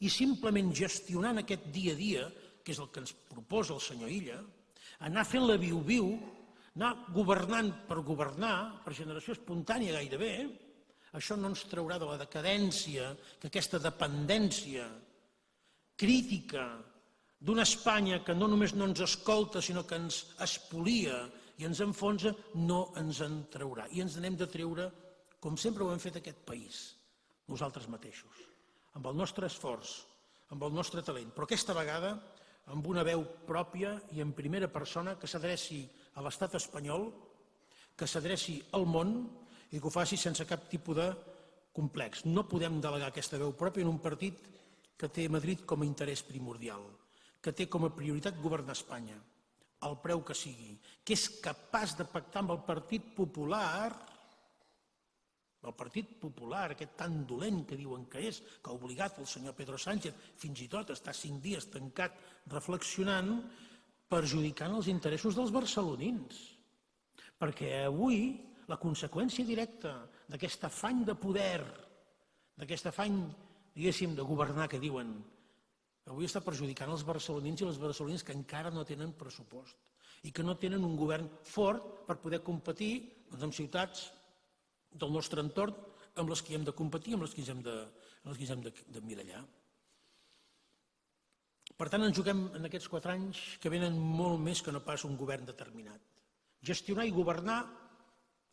I simplement gestionant aquest dia a dia, que és el que ens proposa el senyor Illa, anar fent la viu-viu, anar governant, per generació espontània gairebé, això no ens traurà de la decadència, que aquesta dependència crítica d'una Espanya que no només no ens escolta, sinó que ens espolia i ens enfonsa, no ens en traurà. I ens n'hem de treure, com sempre ho hem fet aquest país, nosaltres mateixos, amb el nostre esforç, amb el nostre talent, però aquesta vegada amb una veu pròpia i en primera persona que s'adreci a l'estat espanyol, que s'adreci al món i que ho faci sense cap tipus de complex. No podem delegar aquesta veu pròpia en un partit que té Madrid com a interès primordial, que té com a prioritat governar Espanya, al preu que sigui, que és capaç de pactar amb el Partit Popular, aquest tan dolent que diuen que és, que ha obligat el senyor Pedro Sánchez fins i tot a estar 5 dies tancat reflexionant, perjudicant els interessos dels barcelonins. Perquè avui la conseqüència directa d'aquest afany de poder, d'aquest afany, diguéssim, de governar que diuen, avui està perjudicant els barcelonins i les barcelonines que encara no tenen pressupost i que no tenen un govern fort per poder competir amb ciutats del nostre entorn amb les que hem de competir, amb les que hem de mirallar. Per tant, ens juguem en aquests 4 anys que venen molt més que no pas un govern determinat. Gestionar i governar,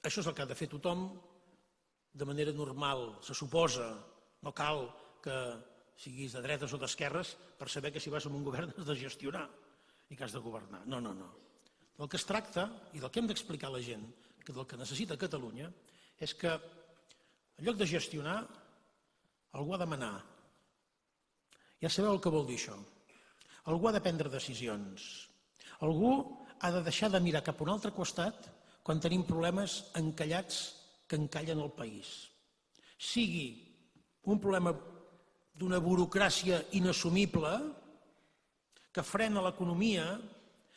això és el que ha de fer tothom de manera normal, se suposa. No cal que siguis de dretes o d'esquerres per saber que si vas en un govern has de gestionar i que has de governar. No, no, no. Del que es tracta i del que hem d'explicar a la gent, que del que necessita Catalunya, és que en lloc de gestionar, algú ha de manar. Ja sabeu el que vol dir això. Algú ha de prendre decisions. Algú ha de deixar de mirar cap a un altre costat quan tenim problemes encallats que encallen el país. Sigui un problema d'una burocràcia inassumible que frena l'economia,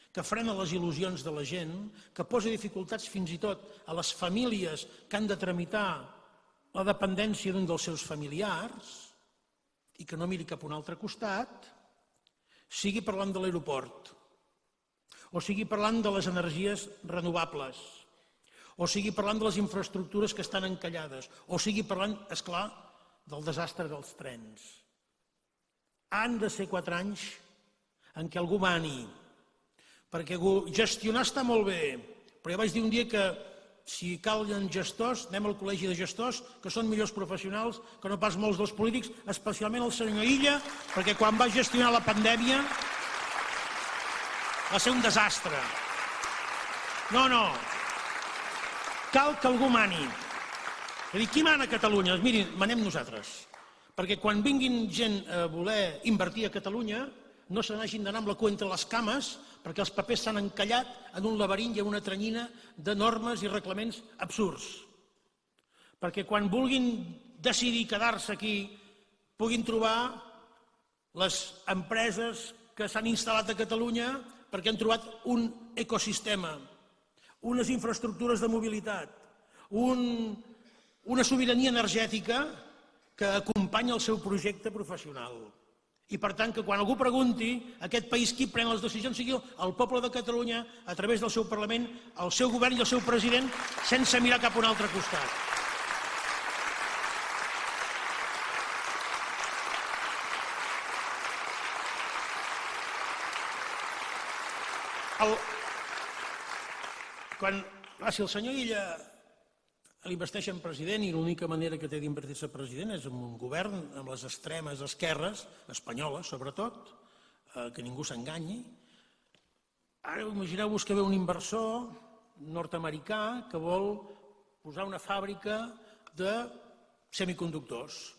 que frena les il·lusions de la gent, que posa dificultats fins i tot a les famílies que han de tramitar la dependència d'un dels seus familiars i que no miri cap a un altre costat, sigui parlant de l'aeroport, o sigui parlant de les energies renovables, o sigui parlant de les infraestructures que estan encallades, o sigui parlant, esclar, del desastre dels trens. Han de ser 4 anys en què algú mani, perquè gestionar està molt bé, però ja vaig dir un dia que si calen gestors, anem al col·legi de gestors, que són millors professionals que no pas molts dels polítics, especialment el senyor Illa, perquè quan va gestionar la pandèmia va ser un desastre. No, no. Cal que algú mani. És a dir, qui mana a Catalunya? Doncs mirin, manem nosaltres. Perquè quan vinguin gent a voler invertir a Catalunya, no se n'hagin d'anar amb la cua entre les cames perquè els papers s'han encallat en un laberint i en una tranyina de normes i reglaments absurds. Perquè quan vulguin decidir quedar-se aquí puguin trobar les empreses que s'han instal·lat a Catalunya perquè han trobat un ecosistema unes infraestructures de mobilitat, una sobirania energètica que acompanya el seu projecte professional. I per tant, que quan algú pregunti aquest país qui pren les decisions sigui el poble de Catalunya a través del seu Parlament, el seu govern i el seu president, sense mirar cap a un altre costat. Si el senyor Illa l'investeixen president i l'única manera que té d'invertir-se president és en un govern amb les extremes esquerres, espanyoles sobretot, que ningú s'enganyi. Ara imagineu-vos que ve un inversor nord-americà que vol posar una fàbrica de semiconductors.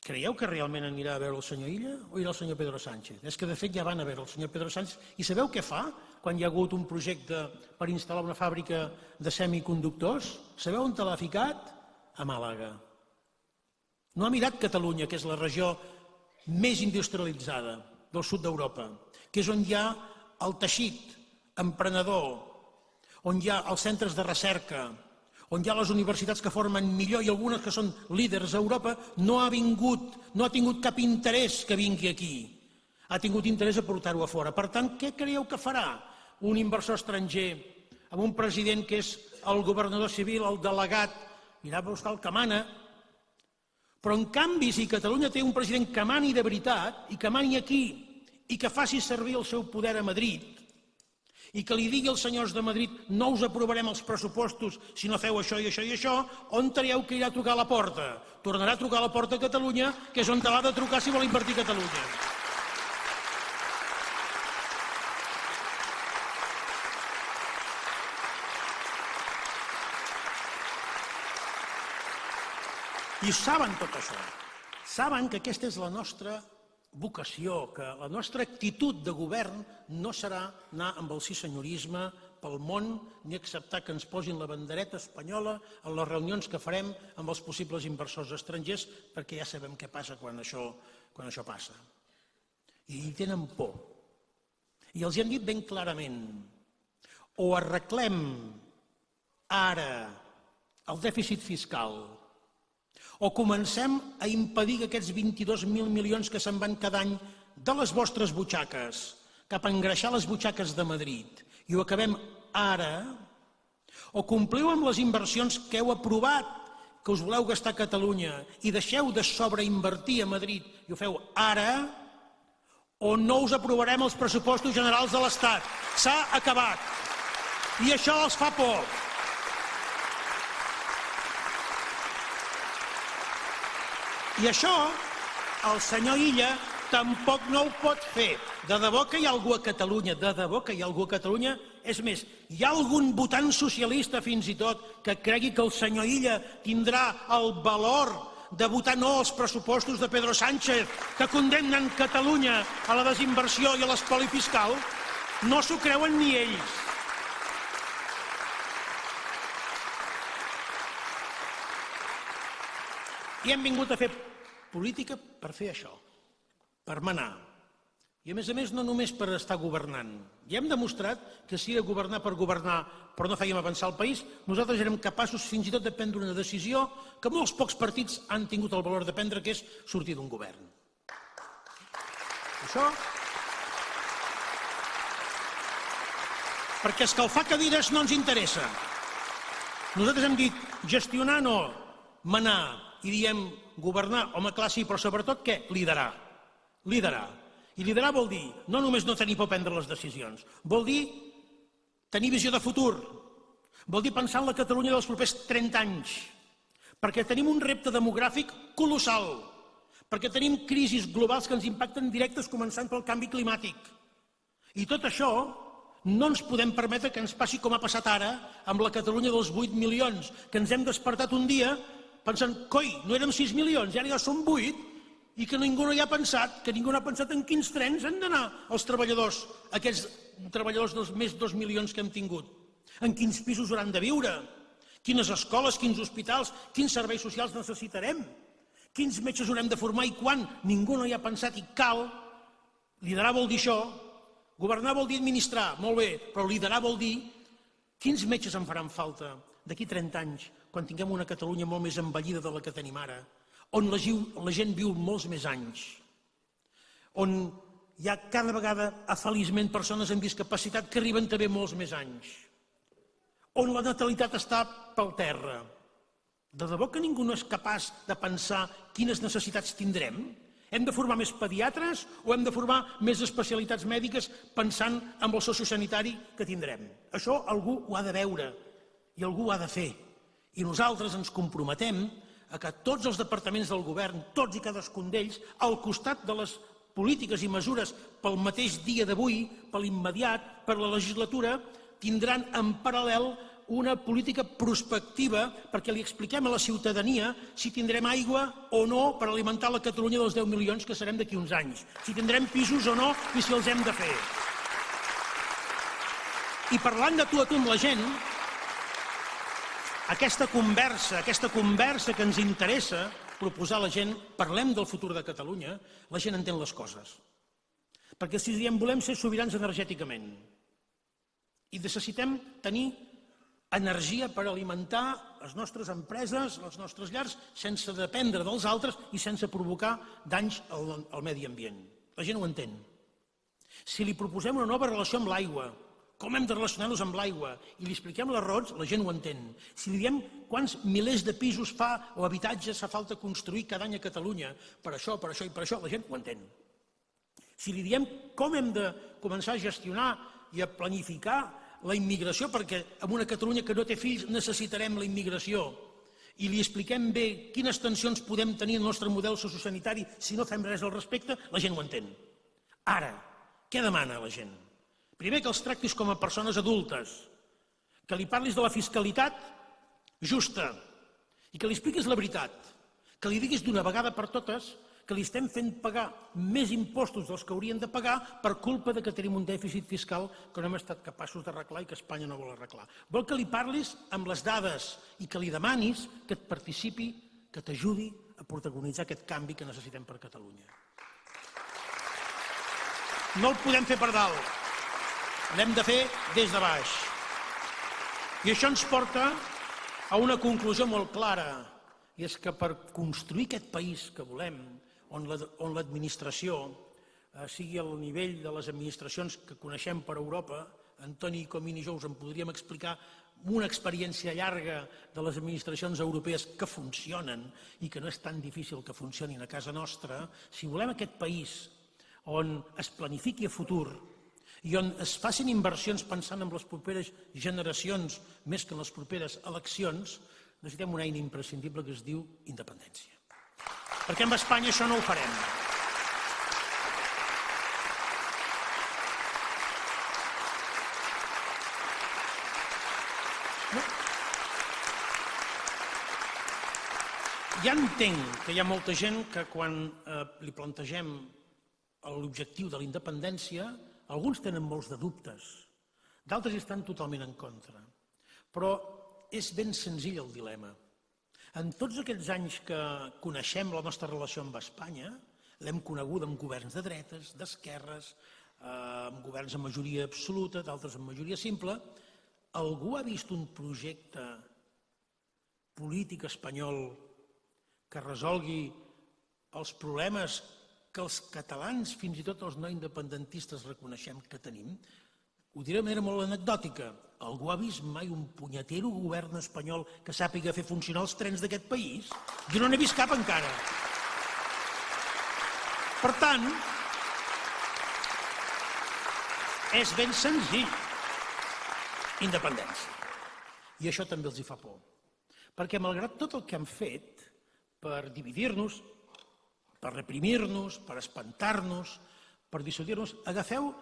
Creieu que realment anirà a veure el senyor Illa o irà el senyor Pedro Sánchez? És que de fet ja van a veure el senyor Pedro Sánchez i sabeu què fa quan hi ha hagut un projecte per instal·lar una fàbrica de semiconductors? Sabeu on te l'ha ficat? A Màlaga. No ha mirat Catalunya, que és la regió més industrialitzada del sud d'Europa, que és on hi ha el teixit emprenedor, on hi ha els centres de recerca, on hi ha les universitats que formen millor i algunes que són líders a Europa, no ha tingut cap interès que vingui aquí. Ha tingut interès a portar-ho a fora. Per tant, què creieu que farà un inversor estranger amb un president que és el governador civil, el delegat, anirà a buscar el que mana? Però, en canvi, si Catalunya té un president que mani de veritat i que mani aquí i que faci servir el seu poder a Madrid i que li digui als senyors de Madrid no us aprovarem els pressupostos si no feu això i això i això, on creieu que irà a trucar a la porta? Tornarà a trucar a la porta a Catalunya, que és on l'ha de trucar si vol invertir Catalunya. I saben tot això. Saben que aquesta és la nostra vocació, que la nostra actitud de govern no serà anar amb el senyorisme pel món ni acceptar que ens posin la bandereta espanyola en les reunions que farem amb els possibles inversors estrangers, perquè ja sabem què passa quan això passa. I tenen por. I els hem dit ben clarament, o arreglem ara el dèficit fiscal, o comencem a impedir que aquests 22.000 milions que se'n van cada any de les vostres butxaques cap a engreixar les butxaques de Madrid i ho acabem ara, o compliu amb les inversions que heu aprovat que us voleu gastar a Catalunya i deixeu de sobreinvertir a Madrid i ho feu ara, o no us aprovarem els pressupostos generals de l'Estat. S'ha acabat. I això els fa por. I això el senyor Illa tampoc no ho pot fer. De debò que hi ha algú a Catalunya, és més, hi ha algun votant socialista fins i tot que cregui que el senyor Illa tindrà el valor de votar no als pressupostos de Pedro Sánchez que condemnen Catalunya a la desinversió i a l'espoli fiscal? No s'ho creuen ni ells. I hem vingut a fer política per fer això, per manar. I a més, no només per estar governant. Ja hem demostrat que si era governar per governar, però no fèiem avançar el país, nosaltres érem capaços fins i tot de prendre una decisió que molts pocs partits han tingut el valor de prendre, que és sortir d'un govern. Això... Perquè escalfar cadires no ens interessa. Nosaltres hem dit gestionar no, manar, i diem governar, home clar sí, però sobretot què? Liderar. Liderar. I liderar vol dir no només no tenir por a prendre les decisions, vol dir tenir visió de futur, vol dir pensar en la Catalunya dels propers 30 anys, perquè tenim un repte demogràfic colossal, perquè tenim crisis globals que ens impacten directes començant pel canvi climàtic. I tot això no ens podem permetre que ens passi com ha passat ara amb la Catalunya dels 8 milions, que ens hem despertat un dia pensant, coi, no érem 6 milions, ara ja som 8, i que ningú no hi ha pensat, que ningú no ha pensat en quins trens han d'anar els treballadors, aquests treballadors dels més 2 milions que hem tingut, en quins pisos hauran de viure, quines escoles, quins hospitals, quins serveis socials necessitarem, quins metges haurem de formar i quan. Ningú no hi ha pensat i cal. Liderar vol dir això, Governar vol dir administrar, molt bé, però liderar vol dir quins metges en faran falta d'aquí 30 anys, quan tinguem una Catalunya molt més envellida de la que tenim ara, on la gent viu molts més anys, on hi ha cada vegada afeliçment persones amb discapacitat que arriben també molts més anys, on la natalitat està pel terra. De debò que ningú no és capaç de pensar quines necessitats tindrem? Hem de formar més pediatres o hem de formar més especialitats mèdiques pensant en el sociosanitari que tindrem? Això algú ho ha de veure i algú ho ha de fer. I nosaltres ens comprometem a que tots els departaments del govern, tots i cadascun d'ells, al costat de les polítiques i mesures pel mateix dia d'avui, per l'immediat, per la legislatura, tindran en paral·lel una política prospectiva perquè li expliquem a la ciutadania si tindrem aigua o no per alimentar la Catalunya dels 10 milions que serem d'aquí uns anys, si tindrem pisos o no i si els hem de fer. I parlant de tu a tu amb la gent, aquesta conversa que ens interessa proposar a la gent, parlem del futur de Catalunya, la gent entén les coses. Perquè si diem volem ser sobirans energèticament i necessitem tenir energia per alimentar les nostres empreses, les nostres llars, sense dependre dels altres i sense provocar danys al medi ambient. La gent ho entén. Si li proposem una nova relació amb l'aigua, com hem de relacionar-nos amb l'aigua, i li expliquem les raons, la gent ho entén. Si li diem quants milers de pisos fa o habitatges fa falta construir cada any a Catalunya, per això i per això, la gent ho entén. Si li diem com hem de començar a gestionar i a planificar la immigració, perquè en una Catalunya que no té fills necessitarem la immigració, i li expliquem bé quines tensions podem tenir en el nostre model sociosanitari si no fem res al respecte, la gent ho entén. Ara, què demana la gent? Primer, que els tractis com a persones adultes, que li parlis de la fiscalitat justa i que li expliquis la veritat, que li diguis d'una vegada per totes que li estem fent pagar més impostos dels que haurien de pagar per culpa que tenim un dèficit fiscal que no hem estat capaços d'arreglar i que Espanya no vol arreglar. Vol que li parlis amb les dades i que li demanis que et participi, que t'ajudi a protagonitzar aquest canvi que necessitem per Catalunya. No el podem fer per dalt, l'hem de fer des de baix. I això ens porta a una conclusió molt clara, i és que per construir aquest país que volem, on l'administració sigui al nivell de les administracions que coneixem per Europa, Antoni Comín i jo us en podríem explicar una experiència llarga de les administracions europees que funcionen i que no és tan difícil que funcionin a casa nostra. Si volem aquest país on es planifiqui a futur i on es facin inversions pensant en les properes generacions més que en les properes eleccions, necessitem una eina imprescindible que es diu independència. Perquè amb Espanya això no ho farem. Ja entenc que hi ha molta gent que quan li plantegem l'objectiu de la independència, alguns tenen molts de dubtes, d'altres estan totalment en contra. Però és ben senzill el dilema. En tots aquests anys que coneixem la nostra relació amb Espanya, l'hem coneguda amb governs de dretes, d'esquerres, amb governs amb majoria absoluta, d'altres amb majoria simple, algú ha vist un projecte polític espanyol que resolgui els problemes que els catalans, fins i tot els no independentistes, reconeixem que tenim? Ho diré de manera molt anecdòtica. Algú ha vist mai un punyetero govern espanyol que sàpiga fer funcionar els trens d'aquest país? Jo no n'he vist cap encara. Per tant, és ben senzill. Independència. I això també els hi fa por. Perquè malgrat tot el que han fet per dividir-nos, per reprimir-nos, per espantar-nos, per dissuadir-nos, agafeu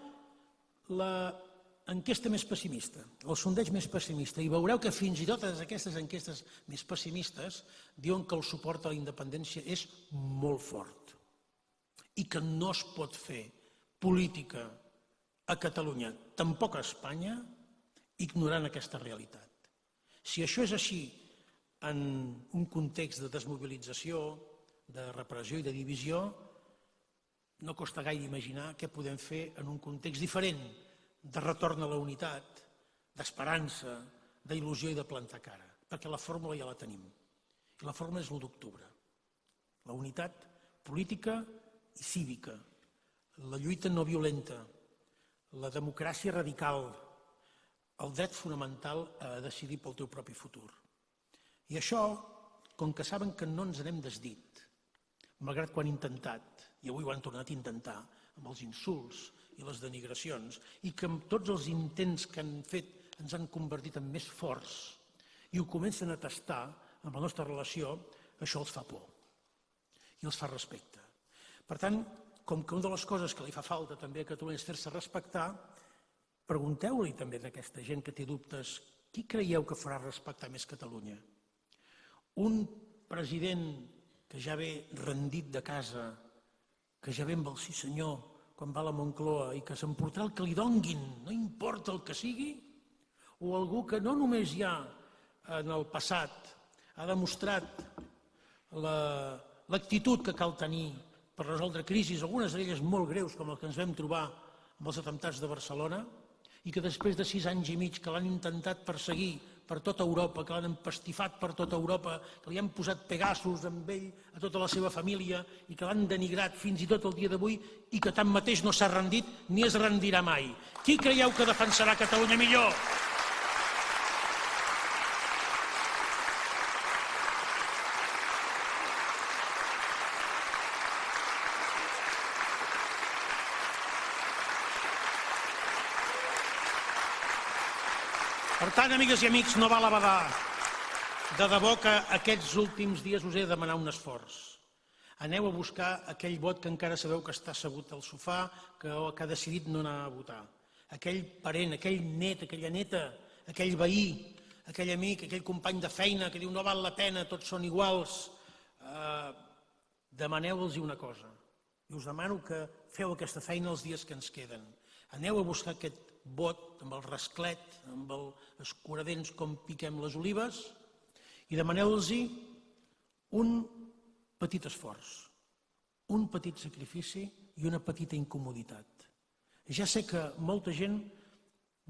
l'enquesta més pessimista, el sondeig més pessimista, i veureu que fins i tot aquestes enquestes més pessimistes diuen que el suport a la independència és molt fort i que no es pot fer política a Catalunya, tampoc a Espanya, ignorant aquesta realitat. Si això és així en un context de desmobilització, de repressió i de divisió, no costa gaire imaginar què podem fer en un context diferent de retorn a la unitat, d'esperança, d'il·lusió i de plantar cara, perquè la fórmula ja la tenim. I la fórmula és l'1 d'octubre. La unitat política i cívica, la lluita no violenta, la democràcia radical, el dret fonamental a decidir pel teu propi futur. I això, com que saben que no ens n'hem desdit, malgrat que ho han intentat, i avui ho han tornat a intentar, amb els insults i les denigracions, i que amb tots els intents que han fet ens han convertit en més forts, i ho comencen a tastar amb la nostra relació, això els fa por i els fa respecte. Per tant, com que una de les coses que li fa falta també a Catalunya és fer-se respectar, pregunteu-li també a aquesta gent que té dubtes, qui creieu que farà respectar més Catalunya? Un president que ja ve rendit de casa, que ja ve amb el sí senyor quan va a la Moncloa i que s'emportarà el que li donguin, no importa el que sigui? O algú que no només ja en el passat ha demostrat l'actitud que cal tenir per resoldre crisis, algunes d'elles molt greus, com el que ens vam trobar amb els atemptats de Barcelona, i que després de 6 anys i mig que l'han intentat perseguir per tota Europa, que l'han empastifat per tota Europa, que li han posat pegassos amb ell, a tota la seva família, i que l'han denigrat fins i tot el dia d'avui, i que tanmateix no s'ha rendit ni es rendirà mai. Qui creieu que defensarà Catalunya millor? Per tant, amigues i amics, no val a badar. De debò que aquests últims dies us he de demanar un esforç. Aneu a buscar aquell vot que encara sabeu que està assegut al sofà, que ha decidit no anar a votar. Aquell parent, aquell net, aquella neta, aquell veí, aquell amic, aquell company de feina que diu no val la pena, tots són iguals. Demaneu-los una cosa. I us demano que feu aquesta feina els dies que ens queden. Aneu a buscar aquest vot amb el rasclet, amb els escuradents com piquem les olives, i demaneu-los un petit esforç, un petit sacrifici i una petita incomoditat. Ja sé que molta gent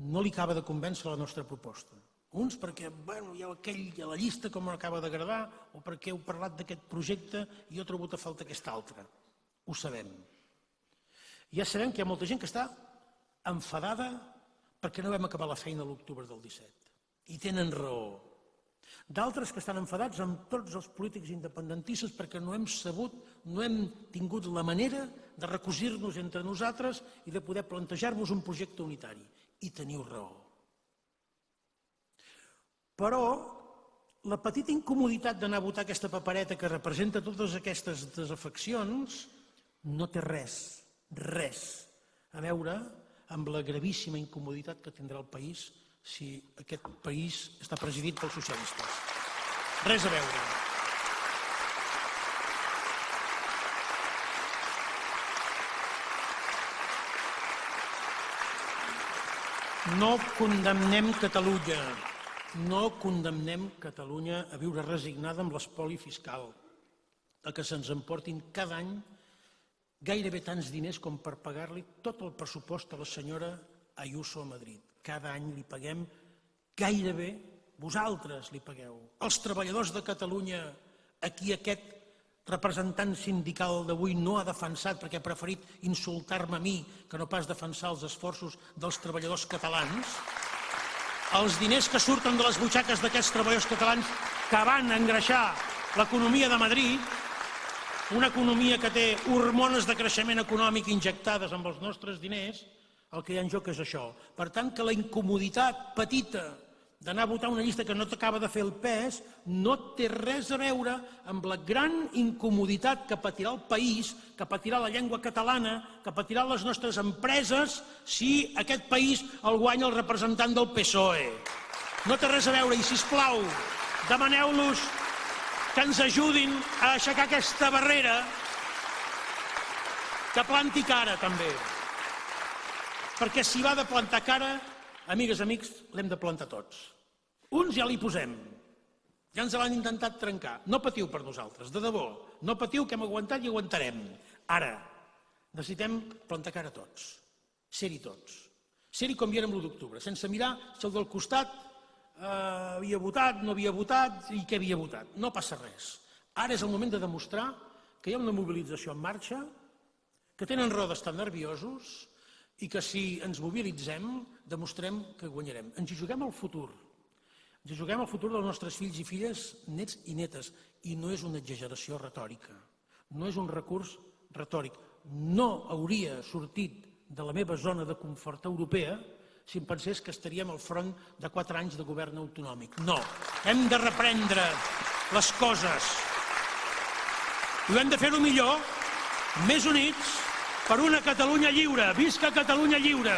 no li acaba de convèncer la nostra proposta. Uns perquè hi ha aquell a la llista com no acaba d'agradar, o perquè heu parlat d'aquest projecte i jo trobo a falta aquest altre. Ho sabem. Ja sabem que hi ha molta gent que està enfadada perquè no vam acabar la feina a l'octubre del 17. I tenen raó. D'altres que estan enfadats amb tots els polítics independentistes perquè no hem sabut, no hem tingut la manera de recosir-nos entre nosaltres i de poder plantejar-nos un projecte unitari. I teniu raó. Però la petita incomoditat d'anar a votar aquesta papereta que representa totes aquestes desafeccions no té res a veure amb la gravíssima incomoditat que tindrà el país si aquest país està presidit pels socialistes. Res a veure. No condemnem Catalunya. No condemnem Catalunya a viure resignada amb l'espoli fiscal, a que se'ns emportin cada any gairebé tants diners com per pagar-li tot el pressupost a la senyora Ayuso a Madrid. Cada any li paguem gairebé, vosaltres li pagueu. Els treballadors de Catalunya, aquí aquest representant sindical d'avui no ha defensat perquè ha preferit insultar-me a mi que no pas defensar els esforços dels treballadors catalans. Els diners que surten de les butxaques d'aquests treballadors catalans que van a engreixar l'economia de Madrid, una economia que té hormones de creixement econòmic injectades amb els nostres diners, el que hi ha en joc és això. Per tant, que la incomoditat petita d'anar a votar una llista que no t'acaba de fer el pes no té res a veure amb la gran incomoditat que patirà el país, que patirà la llengua catalana, que patiran les nostres empreses si aquest país el guanya el representant del PSOE. No té res a veure i, sisplau, demaneu-los que ens ajudin a aixecar aquesta barrera, que planti cara també. Perquè si va de plantar cara, amigues, amics, l'hem de plantar tots. Uns ja l'hi posem. Ja ens l'han intentat trencar. No patiu per nosaltres, de debò. No patiu, que hem aguantat i aguantarem. Ara, Necessitem plantar cara a tots, ser-hi tots. Ser-hi com hi érem l'1 d'octubre, sense mirar si el del costat havia votat, no havia votat i què havia votat. No passa res. Ara és el moment de demostrar que hi ha una mobilització en marxa, que tenen raó d'estar nerviosos i que si ens mobilitzem demostrem que guanyarem. Ens hi juguem el futur. Ens hi juguem el futur dels nostres fills i filles, nets i netes. I no és una exageració retòrica. No és un recurs retòric. No hauria sortit de la meva zona de confort europea si em pensés que estaríem al front de 4 anys de govern autonòmic. No. Hem de reprendre les coses. I hem de fer-ho millor, més units, per una Catalunya lliure. Visca Catalunya lliure!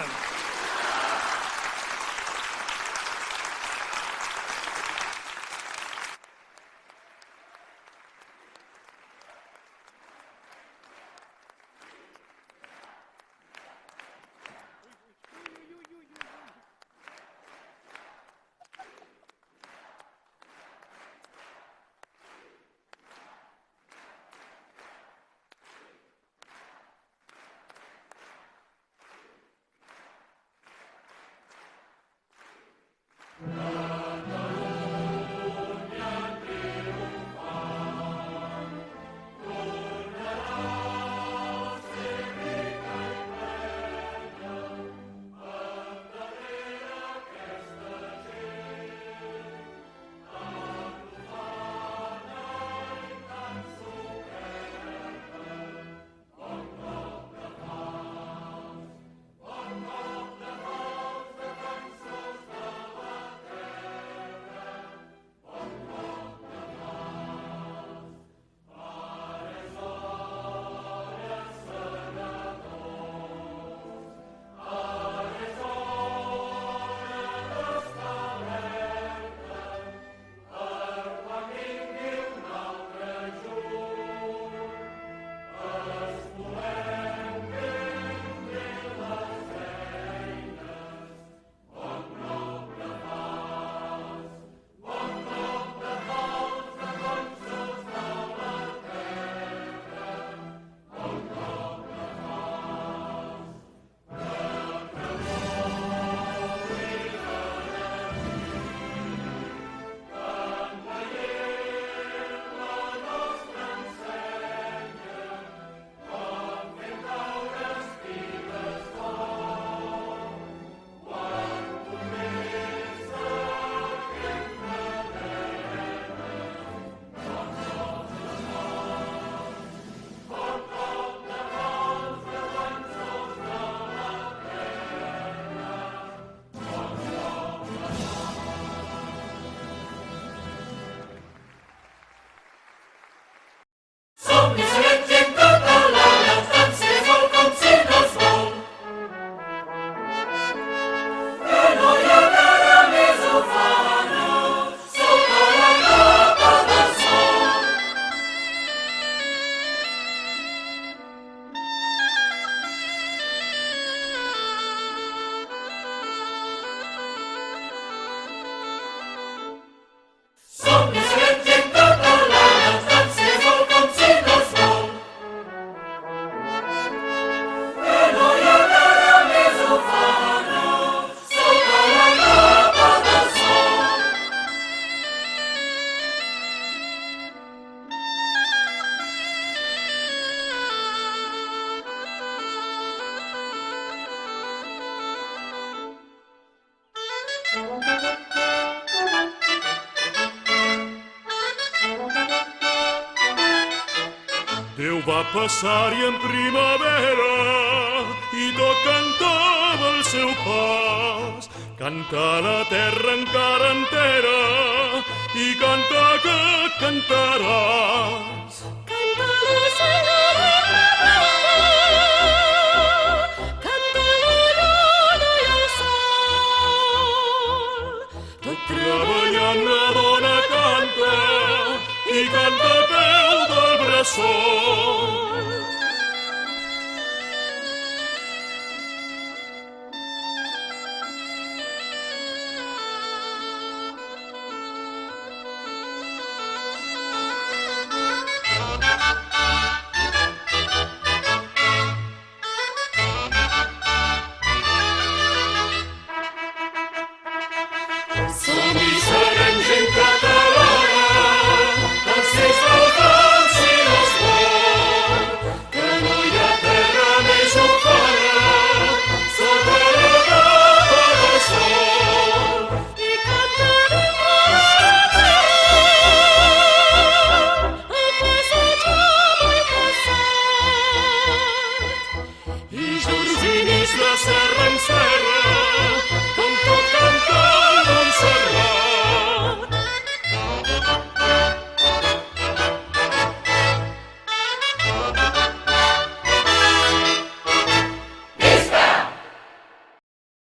Déu va passar-hi en primavera i tot cantava el seu pas. Canta la terra encara entera i canta que cantaràs. Canta l'ocell i la plata, canta la lluna i el sol. Tot treballant la dona canta i canta a peu del bressol. serra en serra,